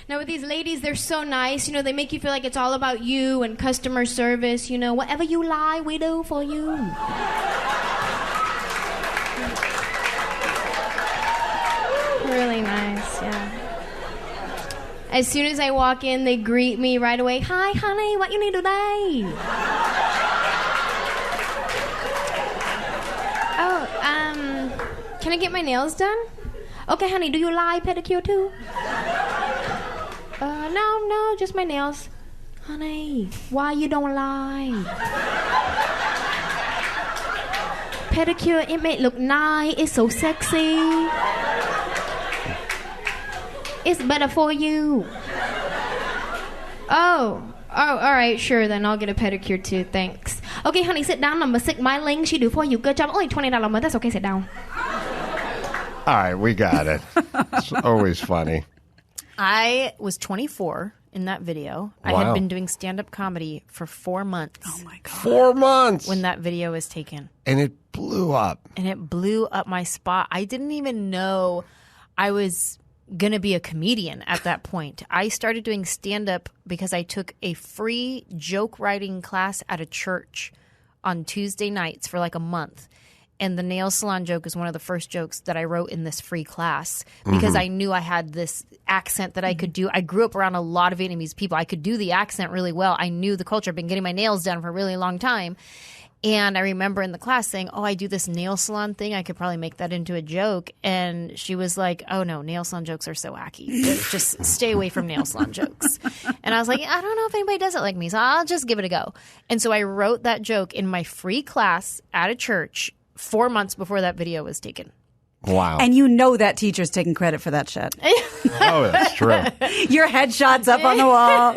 Now, with these ladies, they're so nice. You know, they make you feel like it's all about you and customer service. You know, whatever you lie, we do for you. Really nice, yeah. As soon as I walk in, they greet me right away. Hi, honey, what you need today? Can I get my nails done? Okay, honey, do you lie pedicure too? No, just my nails. Honey, why you don't lie? Pedicure, it may look nice, it's so sexy. It's better for you. Oh, all right, sure, then I'll get a pedicure too, thanks. Okay, honey, sit down, number 6, my ling, she do for you. Good job, only $20 a month, that's okay, sit down. All right, we got it. It's always funny. I was 24 in that video. I had been doing stand-up comedy for 4 months. Oh, my God. 4 months. When that video was taken. And it blew up. And it blew up my spot. I didn't even know I was going to be a comedian at that point. I started doing stand-up because I took a free joke writing class at a church on Tuesday nights for like a month. And the nail salon joke is one of the first jokes that I wrote in this free class because I knew I had this accent that I could do. I grew up around a lot of Vietnamese people. I could do the accent really well. I knew the culture. I've been getting my nails done for a really long time. And I remember in the class saying, I do this nail salon thing. I could probably make that into a joke. And she was like, oh, no, nail salon jokes are so wacky. Just stay away from nail salon jokes. And I was like, I don't know if anybody does it like me, so I'll just give it a go. And so I wrote that joke in my free class at a church 4 months before that video was taken. Wow. And you know that teacher's taking credit for that shit. Oh, that's true. Your headshot's up on the wall.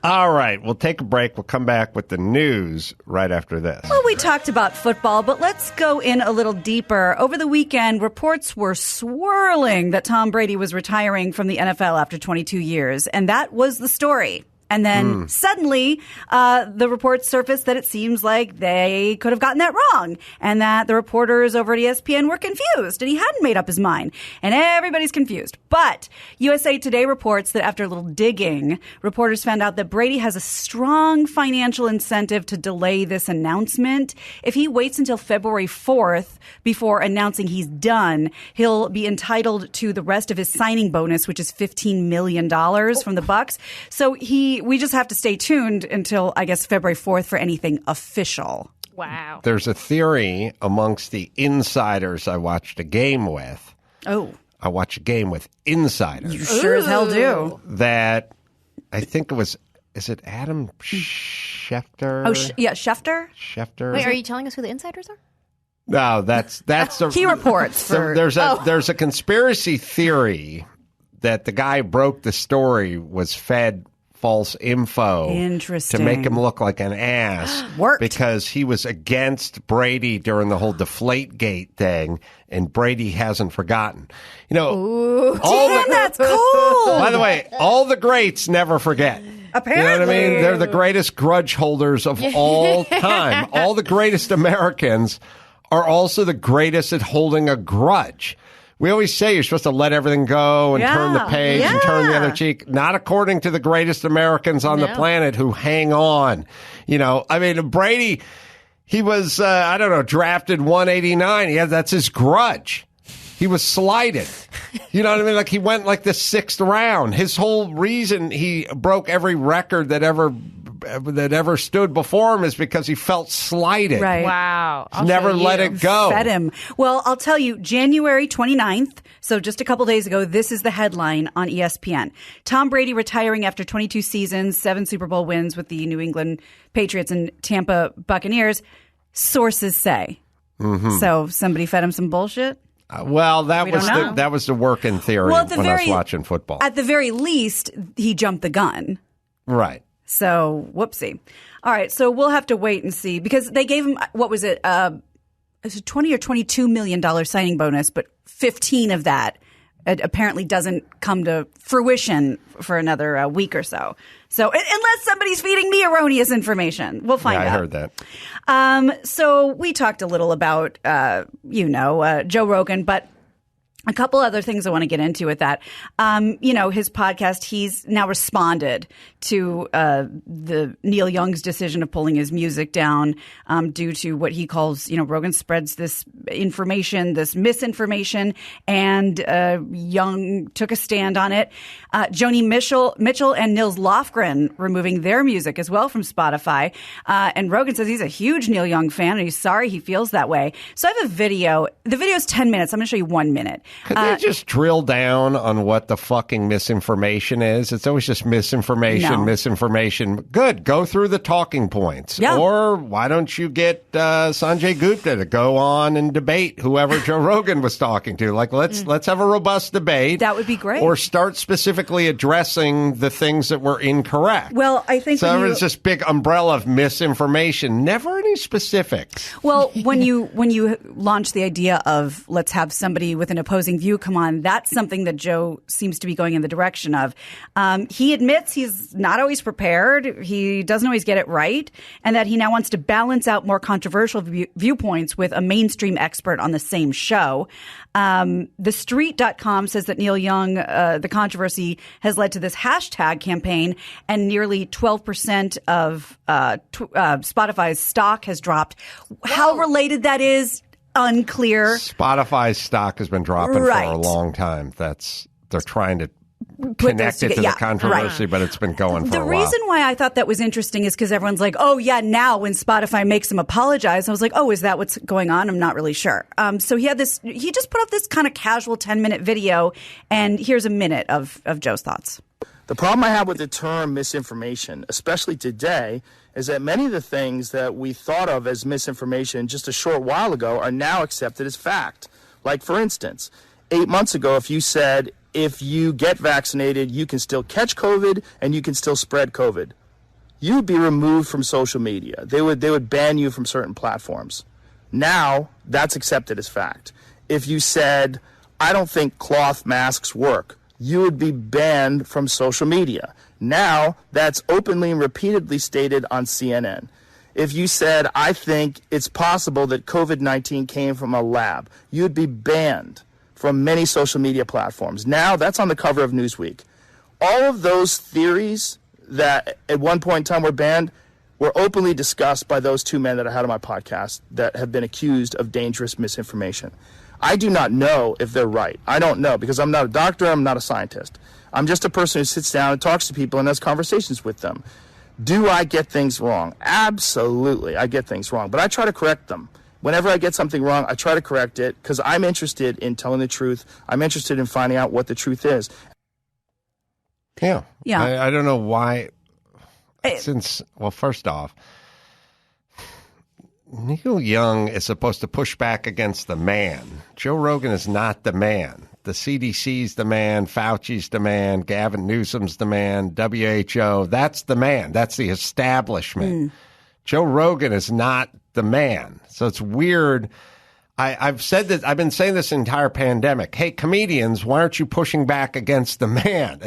All right, we'll take a break. We'll come back with the news right after this. Well, we talked about football, but let's go in a little deeper. Over the weekend, reports were swirling that Tom Brady was retiring from the NFL after 22 years, and that was the story. And then suddenly, the reports surfaced that it seems like they could have gotten that wrong and that the reporters over at ESPN were confused and he hadn't made up his mind. And everybody's confused. But USA Today reports that after a little digging, reporters found out that Brady has a strong financial incentive to delay this announcement. If he waits until February 4th before announcing he's done, he'll be entitled to the rest of his signing bonus, which is $15 million from the Bucs. So we just have to stay tuned until, I guess, February 4th for anything official. Wow. There's a theory amongst the insiders I watched a game with. Oh. I watch a game with insiders. You sure as hell do. That I think it was, is it Adam Schefter? Oh, Schefter? Schefter. Wait, are you telling us who the insiders are? No, that's he reports. There's a conspiracy theory that the guy who broke the story was fed false info to make him look like an ass. Worked. Because he was against Brady during the whole Deflategate thing, and Brady hasn't forgotten. You know, that's cool. By the way, all the greats never forget. Apparently. You know what I mean? They're the greatest grudge holders of all time. All the greatest Americans are also the greatest at holding a grudge. We always say you're supposed to let everything go and turn the page and turn the other cheek. Not according to the greatest Americans on the planet who hang on. You know, I mean, Brady, he was, drafted 189. That's his grudge. He was slighted. You know what I mean? Like he went like the 6th round. His whole reason he broke every record that ever stood before him is because he felt slighted. Right. Wow. Never let it go. Fed him. Well, I'll tell you, January 29th, so just a couple days ago, this is the headline on ESPN. Tom Brady retiring after 22 seasons, 7 Super Bowl wins with the New England Patriots and Tampa Buccaneers. Sources say. Mm-hmm. So somebody fed him some bullshit. Well, that We was don't know. that was the working theory Well, at the when I was very- watching football. At the very least, he jumped the gun. Right. So, whoopsie. All right, so we'll have to wait and see because they gave him, what was it? It's a $20 or $22 million signing bonus, but 15 of that apparently doesn't come to fruition for another week or so. So unless somebody's feeding me erroneous information, we'll find out. I heard that. So we talked a little about, Joe Rogan, but a couple other things I want to get into with that. His podcast, he's now responded to the Neil Young's decision of pulling his music down due to what he calls, Rogan spreads this information, this misinformation, and Young took a stand on it. Joni Mitchell and Nils Lofgren removing their music as well from Spotify. And Rogan says he's a huge Neil Young fan and he's sorry he feels that way. So I have a video. The video is 10 minutes. I'm going to show you 1 minute. Could they just drill down on what the fucking misinformation is? It's always just misinformation. Good. Go through the talking points. Yeah. Or why don't you get Sanjay Gupta to go on and debate whoever Joe Rogan was talking to? Like, let's have a robust debate. That would be great. Or start specifically addressing the things that were incorrect. Well, I think so. It's this big umbrella of misinformation. Never any specifics. Well, when you launch the idea of let's have somebody with an opposing view come on, that's something that Joe seems to be going in the direction of. He admits he's not always prepared. He doesn't always get it right. And that he now wants to balance out more controversial viewpoints with a mainstream expert on the same show. TheStreet.com says that Neil Young, the controversy has led to this hashtag campaign and nearly 12% of Spotify's stock has dropped. How related that is, unclear. Spotify's stock has been dropping for a long time. They're trying to connect it to the controversy, but it's been going for a while. The reason why I thought that was interesting is because everyone's like, oh, yeah, now when Spotify makes him apologize, I was like, oh, is that what's going on? I'm not really sure. So he just put up this kind of casual 10-minute video, and here's a minute of Joe's thoughts. The problem I have with the term misinformation, especially today, is that many of the things that we thought of as misinformation just a short while ago are now accepted as fact. Like, for instance, 8 months ago, if you said, if you get vaccinated, you can still catch COVID and you can still spread COVID, you'd be removed from social media. They would ban you from certain platforms. Now, that's accepted as fact. If you said, I don't think cloth masks work, you would be banned from social media. Now, that's openly and repeatedly stated on CNN. If you said, I think it's possible that COVID-19 came from a lab, you'd be banned from many social media platforms. Now, that's on the cover of Newsweek. All of those theories that at one point in time were banned were openly discussed by those two men that I had on my podcast that have been accused of dangerous misinformation. I do not know if they're right. I don't know because I'm not a doctor, I'm not a scientist. I'm just a person who sits down and talks to people and has conversations with them. Do I get things wrong? Absolutely, I get things wrong, but I try to correct them. Whenever I get something wrong, I try to correct it because I'm interested in telling the truth. I'm interested in finding out what the truth is. Yeah. I don't know why. First off, Neil Young is supposed to push back against the man. Joe Rogan is not the man. The CDC's the man. Fauci's the man. Gavin Newsom's the man. WHO, that's the man. That's the establishment. Joe Rogan is not the man. So it's weird. I've said that. I've been saying this entire pandemic. Hey, comedians, why aren't you pushing back against the man?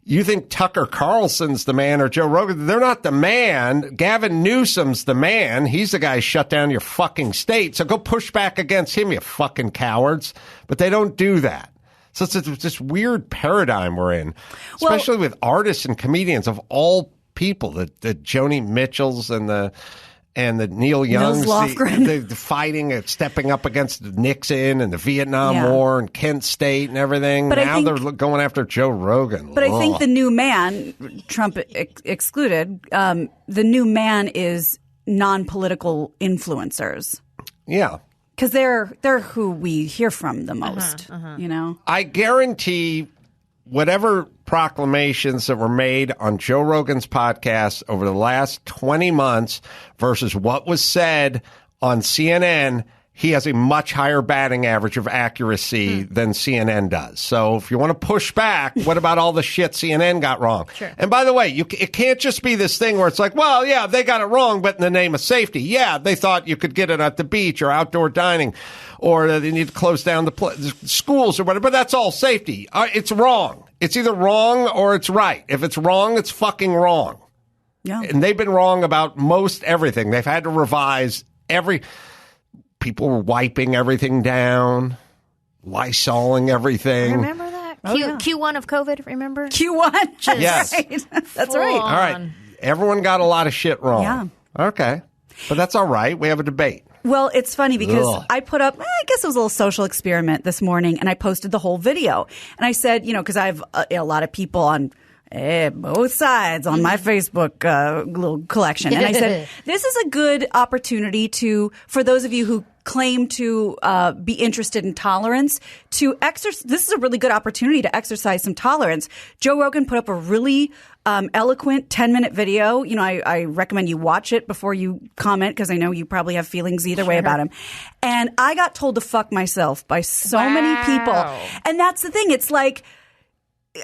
You think Tucker Carlson's the man or Joe Rogan? They're not the man. Gavin Newsom's the man. He's the guy who shut down your fucking state. So go push back against him, you fucking cowards. But they don't do that. So it's this weird paradigm we're in, especially with artists and comedians of all people, the Joni Mitchells and the Neil Youngs, the fighting, stepping up against Nixon and the Vietnam War and Kent State and everything. But now they're going after Joe Rogan. But I think the new man, Trump excluded, the new man is non-political influencers. Yeah. Because they're who we hear from the most, you know? I guarantee whatever proclamations that were made on Joe Rogan's podcast over the last 20 months versus what was said on CNN, he has a much higher batting average of accuracy than CNN does. So if you want to push back, what about all the shit CNN got wrong? Sure. And by the way, it can't just be this thing where it's like, well, yeah, they got it wrong, but in the name of safety. Yeah, they thought you could get it at the beach or outdoor dining, or they need to close down the schools or whatever, but that's all safety. It's wrong. It's either wrong or it's right. If it's wrong, it's fucking wrong. Yeah. And they've been wrong about most everything. They've had to revise people were wiping everything down, Lysoling everything. Remember that? Q1 of COVID, remember? Q1? Yes. Right. That's right. All right. Everyone got a lot of shit wrong. Yeah. Okay. But that's all right. We have a debate. Well, it's funny because Ugh. I put up, I guess it was a little social experiment this morning, and I posted the whole video. And I said, because I have a lot of people on both sides on my Facebook little collection. And I said, this is a good opportunity for those of you who claim to be interested in tolerance, to exercise. This is a really good opportunity to exercise some tolerance. Joe Rogan put up a really eloquent 10-minute video. I recommend you watch it before you comment, because I know you probably have feelings either way about him. And I got told to fuck myself by so many people. And that's the thing. It's like,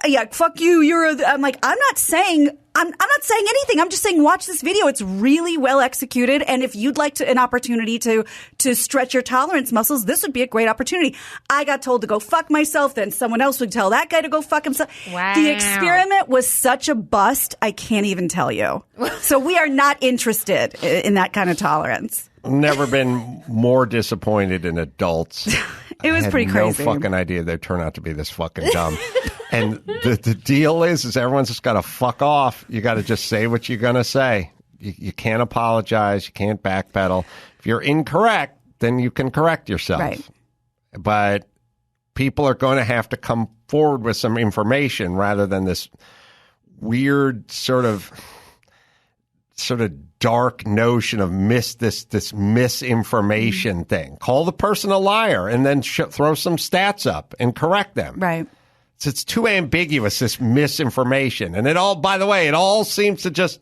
yeah, fuck you. I'm like, I'm not saying anything. I'm just saying, watch this video. It's really well executed. And if you'd like an opportunity to stretch your tolerance muscles, this would be a great opportunity. I got told to go fuck myself. Then someone else would tell that guy to go fuck himself. Wow. The experiment was such a bust. I can't even tell you. So we are not interested in that kind of tolerance. Never been more disappointed in adults. It was pretty crazy. No fucking idea they'd turn out to be this fucking dumb. And the deal is everyone's just got to fuck off. You got to just say what you're going to say. You can't apologize. You can't backpedal. If you're incorrect, then you can correct yourself. Right. But people are going to have to come forward with some information rather than this weird sort of dark notion of this misinformation thing. Call the person a liar and then throw some stats up and correct them. Right. It's too ambiguous, this misinformation. And it all seems to just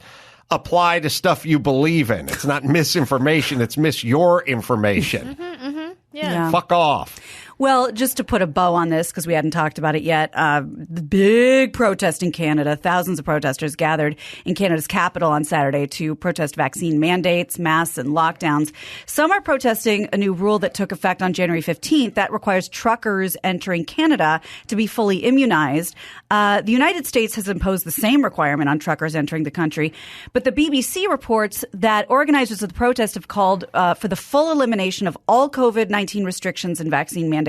apply to stuff you believe in. It's not misinformation. It's your information. Yeah. Fuck off. Well, just to put a bow on this, because we hadn't talked about it yet, the big protest in Canada. Thousands of protesters gathered in Canada's capital on Saturday to protest vaccine mandates, masks, and lockdowns. Some are protesting a new rule that took effect on January 15th that requires truckers entering Canada to be fully immunized. The United States has imposed the same requirement on truckers entering the country. But the BBC reports that organizers of the protest have called for the full elimination of all COVID-19 restrictions and vaccine mandates.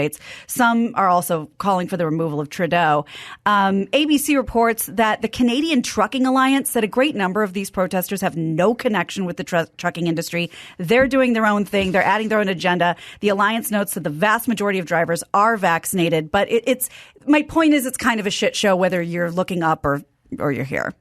Some are also calling for the removal of Trudeau. ABC reports that the Canadian Trucking Alliance said a great number of these protesters have no connection with the trucking industry. They're doing their own thing. They're adding their own agenda. The alliance notes that the vast majority of drivers are vaccinated. But my point is, it's kind of a shit show whether you're looking up or you're here.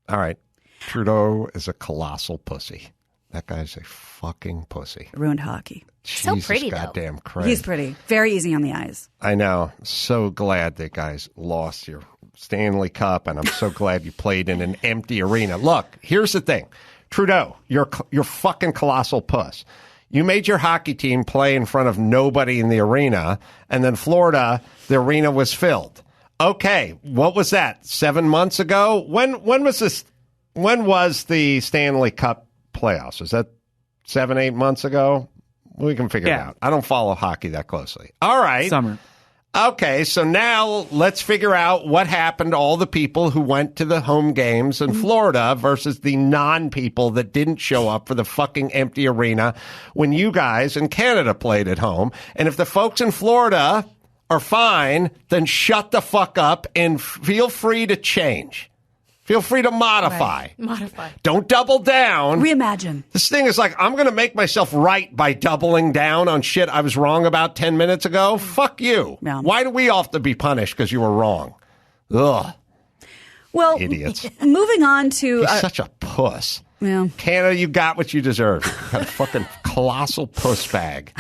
All right. Trudeau is a colossal pussy. That guy's a fucking pussy. Ruined hockey. So pretty, though. Goddamn Christ. He's pretty. Very easy on the eyes. I know. So glad that guys lost your Stanley Cup, and I'm so glad you played in an empty arena. Look, here's the thing. Trudeau, you're fucking colossal puss. You made your hockey team play in front of nobody in the arena, and then Florida, the arena was filled. Okay, what was that? 7 months ago? When was this? When was the Stanley Cup playoffs? Was that 7-8 months ago? We can figure it out. I don't follow hockey that closely. All right. Summer. Okay, so now let's figure out what happened to all the people who went to the home games in Florida versus the non-people that didn't show up for the fucking empty arena when you guys in Canada played at home. And if the folks in Florida are fine, then shut the fuck up and feel free to change. Feel free to modify. Right. Modify. Don't double down. Reimagine. This thing is like, I'm going to make myself right by doubling down on shit I was wrong about 10 minutes ago. Fuck you. Yeah. Why do we all have to be punished because you were wrong? Ugh. Well, idiots. Moving on to... He's such a puss. Yeah. Canada, you got what you deserve. You got a fucking colossal puss bag.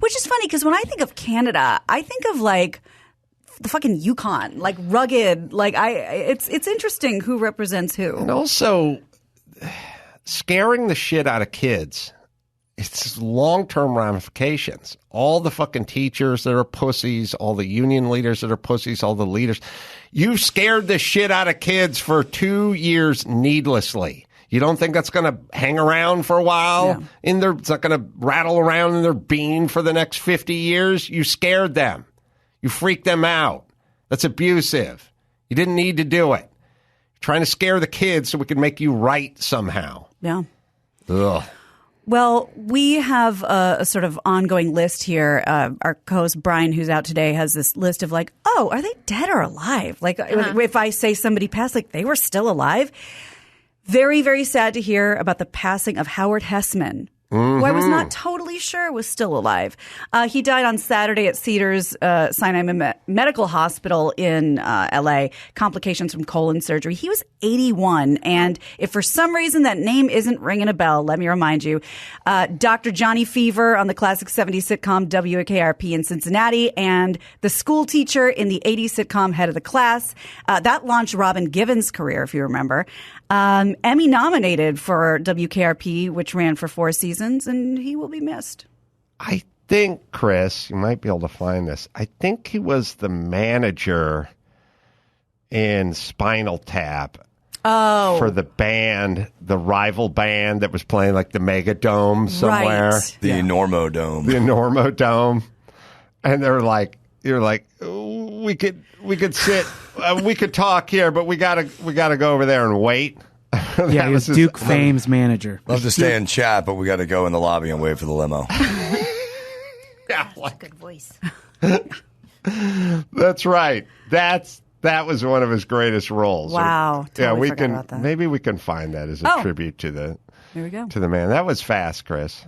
Which is funny because when I think of Canada, I think of like... the fucking Yukon, like rugged, like it's interesting who represents who. And also, scaring the shit out of kids it's long-term ramifications. All the fucking teachers that are pussies, all the union leaders that are pussies, all the leaders. You scared the shit out of kids for 2 years needlessly. You don't think that's going to hang around for a while? Yeah. It's not going to rattle around in their bean for the next 50 years? You scared them. You freaked them out. That's abusive. You didn't need to do it. You're trying to scare the kids so we can make you right somehow. Yeah. Ugh. Well, we have a sort of ongoing list here. Our co-host Brian, who's out today, has this list of like, oh, are they dead or alive? Like, if I say somebody passed, like they were still alive. Very, very sad to hear about the passing of Howard Hessman, who I was not totally sure was still alive. He died on Saturday at Cedars Sinai Medical Hospital in L.A., complications from colon surgery. He was 81, and if for some reason that name isn't ringing a bell, let me remind you, Dr. Johnny Fever on the classic 70s sitcom WKRP in Cincinnati, and the school teacher in the 80s sitcom Head of the Class. That launched Robin Givens' career, if you remember. Emmy nominated for WKRP, which ran for 4 seasons, and he will be missed. I think, Chris, you might be able to find this. I think he was the manager in Spinal Tap. Oh. For the band, the rival band that was playing like the Mega Dome somewhere. Right. The Enormo Dome. The Enormo Dome. And you're like, we could sit, we could talk here, but we gotta go over there and wait. Yeah, he was Duke Fame's manager. Love to stay and chat, but we got to go in the lobby and wait for the limo. Yeah, Good voice. That's right. That was one of his greatest roles. Wow. Totally yeah, forgot about that. Maybe we can find that as a tribute to There we go. the man. That was fast, Chris.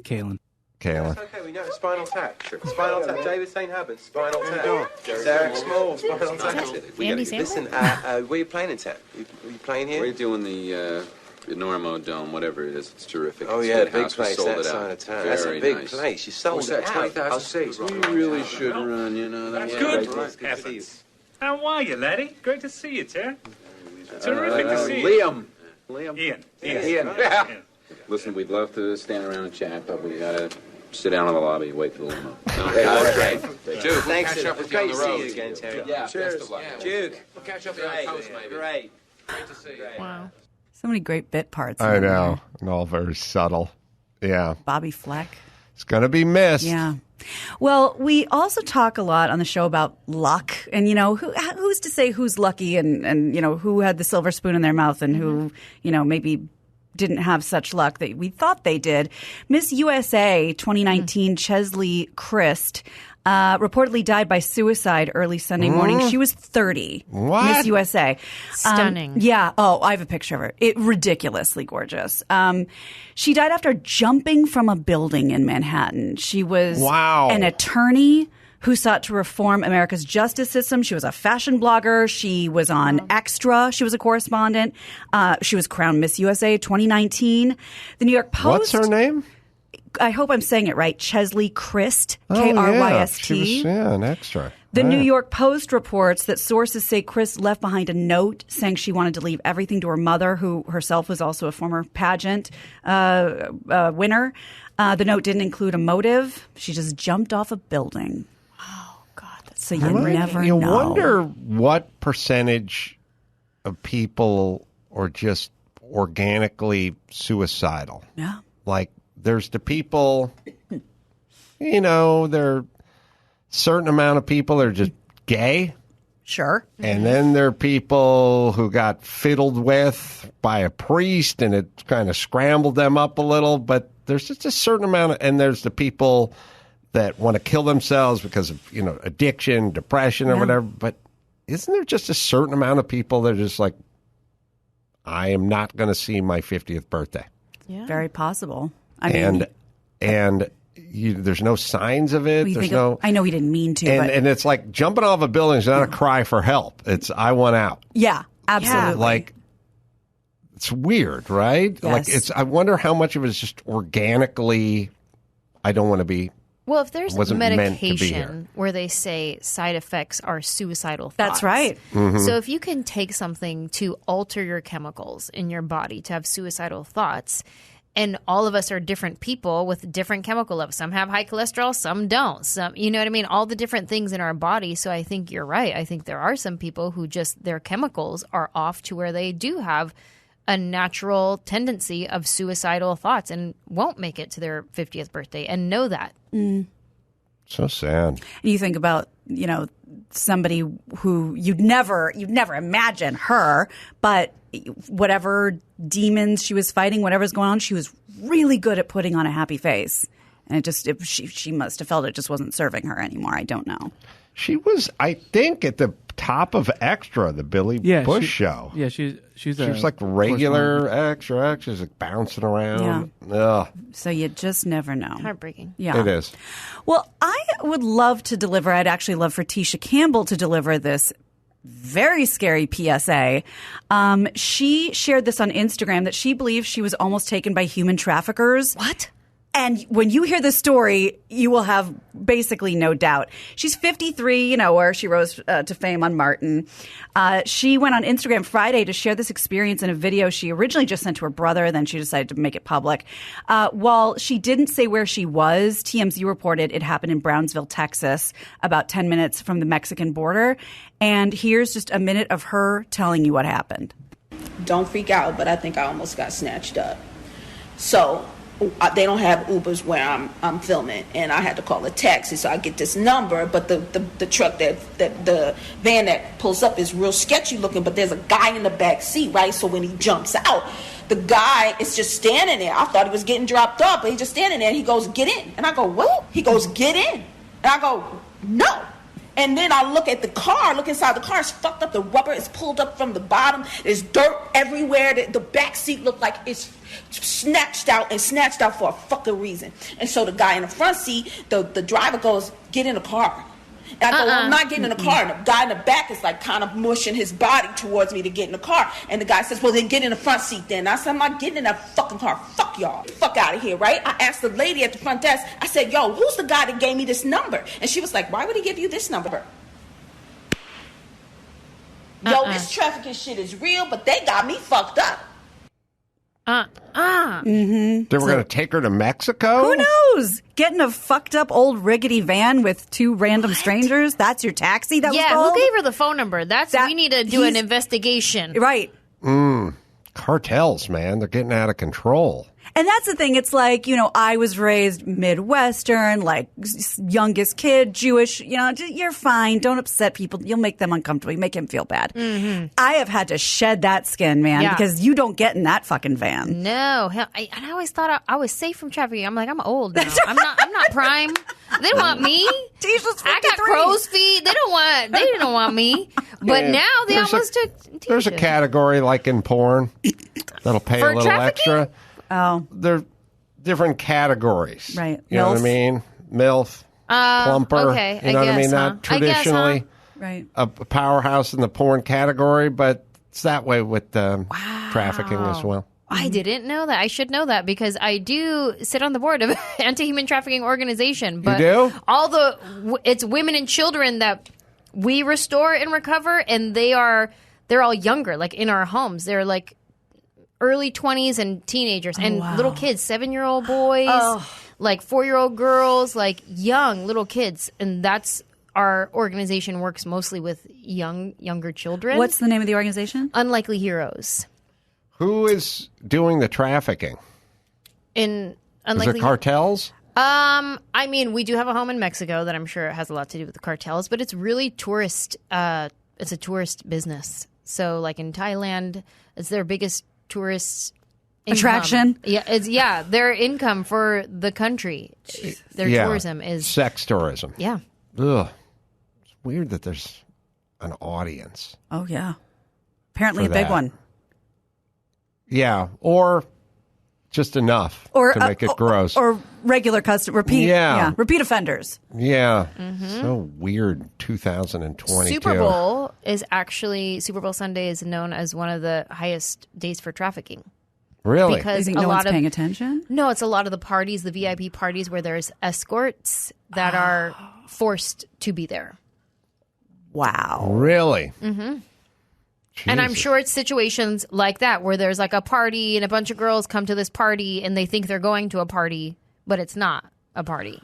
Kalen. Kayla. Okay, we know Spinal Tap. Spinal Tap. David St. Hubbard. Spinal Tap. Derek Small. Spinal Tap. Andy Sample? Listen, where are you playing in Tap? Are you playing here? We're doing the Enormo Dome, whatever it is. It's terrific. Oh, It's yeah, good big house. We place. sold That it side out. of town. Very That's a big nice. place. You sold it out. 20,000 seats. We really should run, you know. That's good. Heavens. How are you, laddie? Great to see you, Ted. Terrific to see Liam. you. Ian. Listen, we'd love to stand around and chat, but we gotta sit down in the lobby and wait for the limo. Okay. Duke, Thanks. catch up with you Great on to the road. see you again, Terry. Yeah, Cheers. best of luck. Duke. We'll catch up on the coast, maybe. Great. Great to see you. Wow. So many great bit parts. I in there. know. And all very subtle. Yeah. Bobby Fleck. It's going to be missed. Yeah. Well, we also talk a lot on the show about luck, and who's to say who's lucky, and who had the silver spoon in their mouth, and who maybe didn't have such luck that we thought they did. Miss USA 2019 Chesley Christ reportedly died by suicide early Sunday morning. She was 30. What? Miss USA. Stunning. Yeah. Oh, I have a picture of her. Ridiculously gorgeous. She died after jumping from a building in Manhattan. She was an attorney who sought to reform America's justice system. She was a fashion blogger. She was on Extra. She was a correspondent. She was crowned Miss USA 2019. The New York Post. What's her name? I hope I'm saying it right. Chesley Christ, Oh, Kryst. She was, an extra. The All New right. York Post reports that sources say Chris left behind a note saying she wanted to leave everything to her mother, who herself was also a former pageant winner. The note didn't include a motive. She just jumped off a building. Oh, God. That's So you never know. You wonder what percentage of people are just organically suicidal. Yeah. Like, there's the people, there are certain amount of people that are just gay. Sure. And then there are people who got fiddled with by a priest and it kind of scrambled them up a little. But there's just a certain amount and there's the people that want to kill themselves because of, addiction, depression or whatever. But isn't there just a certain amount of people that are just like, I am not going to see my 50th birthday? Yeah. Very possible. There's no signs of it. There's no. I know he didn't mean to, and it's like jumping off a building is not a cry for help. It's I want out. Yeah, absolutely. Like it's weird, right? Yes. Like I wonder how much of it is just organically. I don't want to be. Well, if there's wasn't meant to be here. medication where they say side effects are suicidal thoughts. That's right. Mm-hmm. So if you can take something to alter your chemicals in your body to have suicidal thoughts, And all of us are different people with different chemical levels. Some have high cholesterol, some don't. Some, you know what I mean? All the different things in our body. So I think you're right. I think there are some people who just their chemicals are off to where they do have a natural tendency of suicidal thoughts and won't make it to their 50th birthday and know that. So sad. You think about, you know, somebody who you'd never imagine her, but whatever demons she was fighting, whatever's going on, she was really good at putting on a happy face. And she must have felt it just wasn't serving her anymore. I don't know. She was, I think, at the top of Extra, the Billy Bush show. Yeah, she was like regular Extra. She's like bouncing around. Yeah. So you just never know. Heartbreaking. Yeah. It is. Well, I would love to deliver, I'd actually love for Tisha Campbell to deliver this very scary PSA. She shared this on Instagram that she believes she was almost taken by human traffickers. What? And when you hear the story, you will have basically no doubt. She's 53, you know, where she rose to fame on Martin. She went on Instagram Friday to share this experience in a video she originally just sent to her brother. Then she decided to make it public. While she didn't say where she was, TMZ reported it happened in Brownsville, Texas, about 10 minutes from the Mexican border. And here's just a minute of her telling you what happened. Don't freak out, but I think I almost got snatched up. So they don't have Ubers where I'm filming, and I had to call a taxi. So I get this number, but the truck that the van that pulls up is real sketchy looking. But there's a guy in the back seat, right? So when he jumps out, the guy is just standing there. I thought he was getting dropped off, but he's just standing there. And he goes, "Get in," and I go, "What?" He goes, "Get in," and I go, "No." And then I look at the car, look inside the car, it's fucked up. The rubber is pulled up from the bottom. There's dirt everywhere. The back seat looked like it's snatched out for a fucking reason. And so the guy in the front seat, the driver goes, "Get in the car." And I go, "Well, I'm not getting in the car." And the guy in the back is like kind of mushing his body towards me to get in the car. And the guy says, "Well, then get in the front seat then." And I said, "I'm not getting in that fucking car. Fuck y'all. Fuck out of here," right? I asked the lady at the front desk, I said, "Yo, who's the guy that gave me this number?" And she was like, "Why would he give you this number?" Yo, this trafficking shit is real, but they got me fucked up. They were going to take her to Mexico? Who knows? Getting a fucked up old rickety van with two random strangers? That's your taxi that was called? Who gave her the phone number? We need to do an investigation. Right. Cartels, man. They're getting out of control. And that's the thing. It's like, you know, I was raised Midwestern, like youngest kid, Jewish. You know, you're fine. Don't upset people. You'll make them uncomfortable. You make him feel bad. Mm-hmm. I have had to shed that skin, man, because you don't get in that fucking van. No. Hell, I always thought I was safe from trafficking. I'm like, I'm old now. I'm not prime. They don't want me. I got crow's feet. They don't want me. But now they almost took. There's a category like in porn that'll pay a little extra. Oh. They're different categories. Right. You know what I mean? MILF, plumper. Okay. You know what I mean? Not traditionally right. a powerhouse in the porn category, but it's that way with trafficking as well. I didn't know that. I should know that because I do sit on the board of anti-human trafficking organization. But you do? It's women and children that we restore and recover, and they're all younger, like in our homes. They're like early 20s and teenagers and little kids, 7-year-old boys, like 4-year-old girls, like young little kids. And that's our organization works mostly with younger children. What's the name of the organization? Unlikely Heroes. Who is doing the trafficking? Is it cartels? I mean, we do have a home in Mexico that I'm sure has a lot to do with the cartels, but it's really tourist. It's a tourist business. So like in Thailand, it's their biggest tourist attraction. Yeah, their income for the country, their tourism is sex tourism. Yeah. Ugh. It's weird that there's an audience. Oh yeah, apparently a big one. Yeah, or just enough to make it gross, or regular repeat offenders. Yeah, so weird. 2022 Super Bowl Sunday is known as one of the highest days for trafficking. Really? Because no one's paying attention? No, it's a lot of the parties, the VIP parties where there's escorts that are forced to be there. Wow. Really? Mm-hmm. And I'm sure it's situations like that where there's like a party and a bunch of girls come to this party and they think they're going to a party, but it's not a party.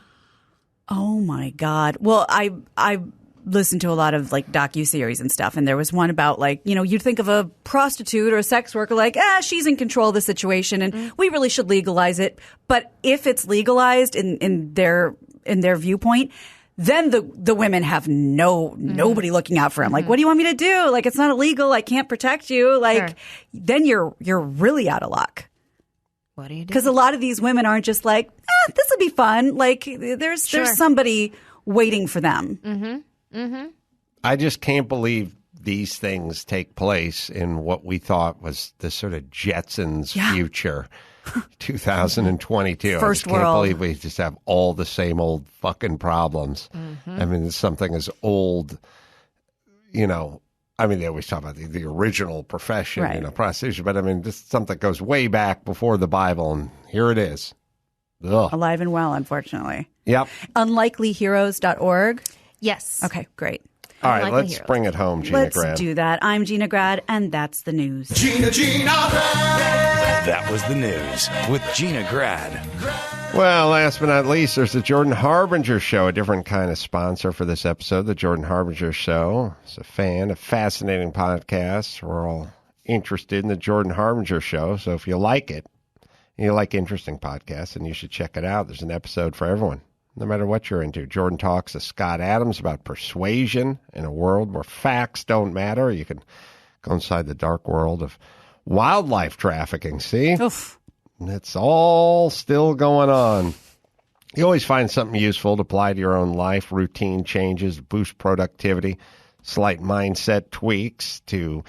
Oh my God. Well, I listened to a lot of like docuseries and stuff, and there was one about like, you'd think of a prostitute or a sex worker like, she's in control of the situation and we really should legalize it. But if it's legalized in their viewpoint, then the women have nobody looking out for them. Like, what do you want me to do? Like, it's not illegal. I can't protect you. Like, then you're really out of luck. What do you do? Because a lot of these women aren't just like, this will be fun. Like, there's somebody waiting for them. Mm-hmm. Mm-hmm. I just can't believe these things take place in what we thought was the sort of Jetsons future. 2022. First I can't world. believe we just have all the same old fucking problems. Mm-hmm. I mean, it's something as old, they always talk about the original profession, prostitution, but I mean, this is something that goes way back before the Bible, and here it is. Ugh. Alive and well, unfortunately. Yep. Unlikelyheroes.org. Yes. Okay, great. All right, let's bring it home, Gina Let's Grad. do that. I'm Gina Grad, and that's the news. Gina Grad. That was the news with Gina Grad. Well, last but not least, there's the Jordan Harbinger Show, a different kind of sponsor for this episode. The Jordan Harbinger Show is a fascinating podcast. We're all interested in the Jordan Harbinger Show, so if you like it, and you like interesting podcasts, then you should check it out. There's an episode for everyone, no matter what you're into. Jordan talks to Scott Adams about persuasion in a world where facts don't matter. You can go inside the dark world of wildlife trafficking, see? Oof. It's all still going on. You always find something useful to apply to your own life, routine changes, boost productivity, slight mindset tweaks to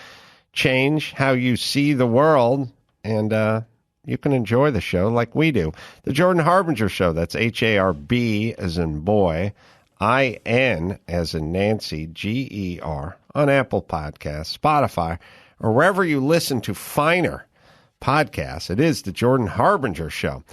change how you see the world, and you can enjoy the show like we do. The Jordan Harbinger Show, that's Harb as in boy, IN as in Nancy, GER, on Apple Podcasts, Spotify, or wherever you listen to finer podcasts. It is the Jordan Harbinger Show.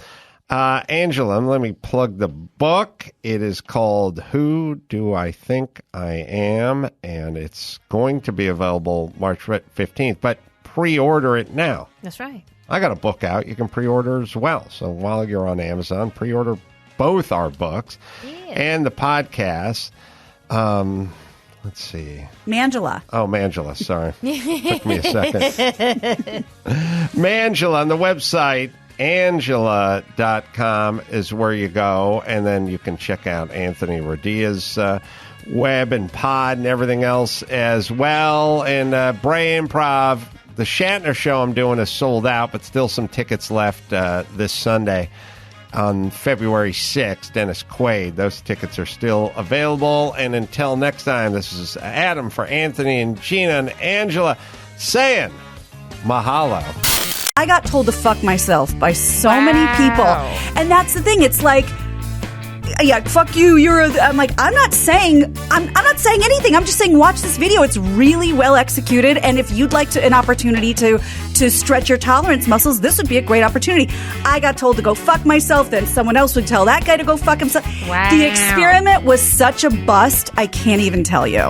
Anjelah, let me plug the book. It is called Who Do I Think I Am? And it's going to be available March 15th, but pre-order it now. That's right. I got a book out. You can pre-order as well. So while you're on Amazon, pre-order both our books and the podcast. Let's see. Mangela. Oh, Mangela. Sorry. Took me a second. Mangela on the website, Anjelah.com is where you go. And then you can check out Anthony Rodia's web and pod and everything else as well. And Bray Improv, the Shatner show I'm doing is sold out, but still some tickets left this Sunday on February 6th. Dennis Quaid. Those tickets are still available. And until next time, this is Adam for Anthony and Gina and Anjelah saying mahalo. I got told to fuck myself by so many people. And that's the thing. It's like, yeah, fuck you. I'm like, I'm not saying anything. I'm just saying watch this video. It's really well executed. And if you'd like an opportunity to stretch your tolerance muscles, this would be a great opportunity. I got told to go fuck myself. Then someone else would tell that guy to go fuck himself. Wow. The experiment was such a bust. I can't even tell you.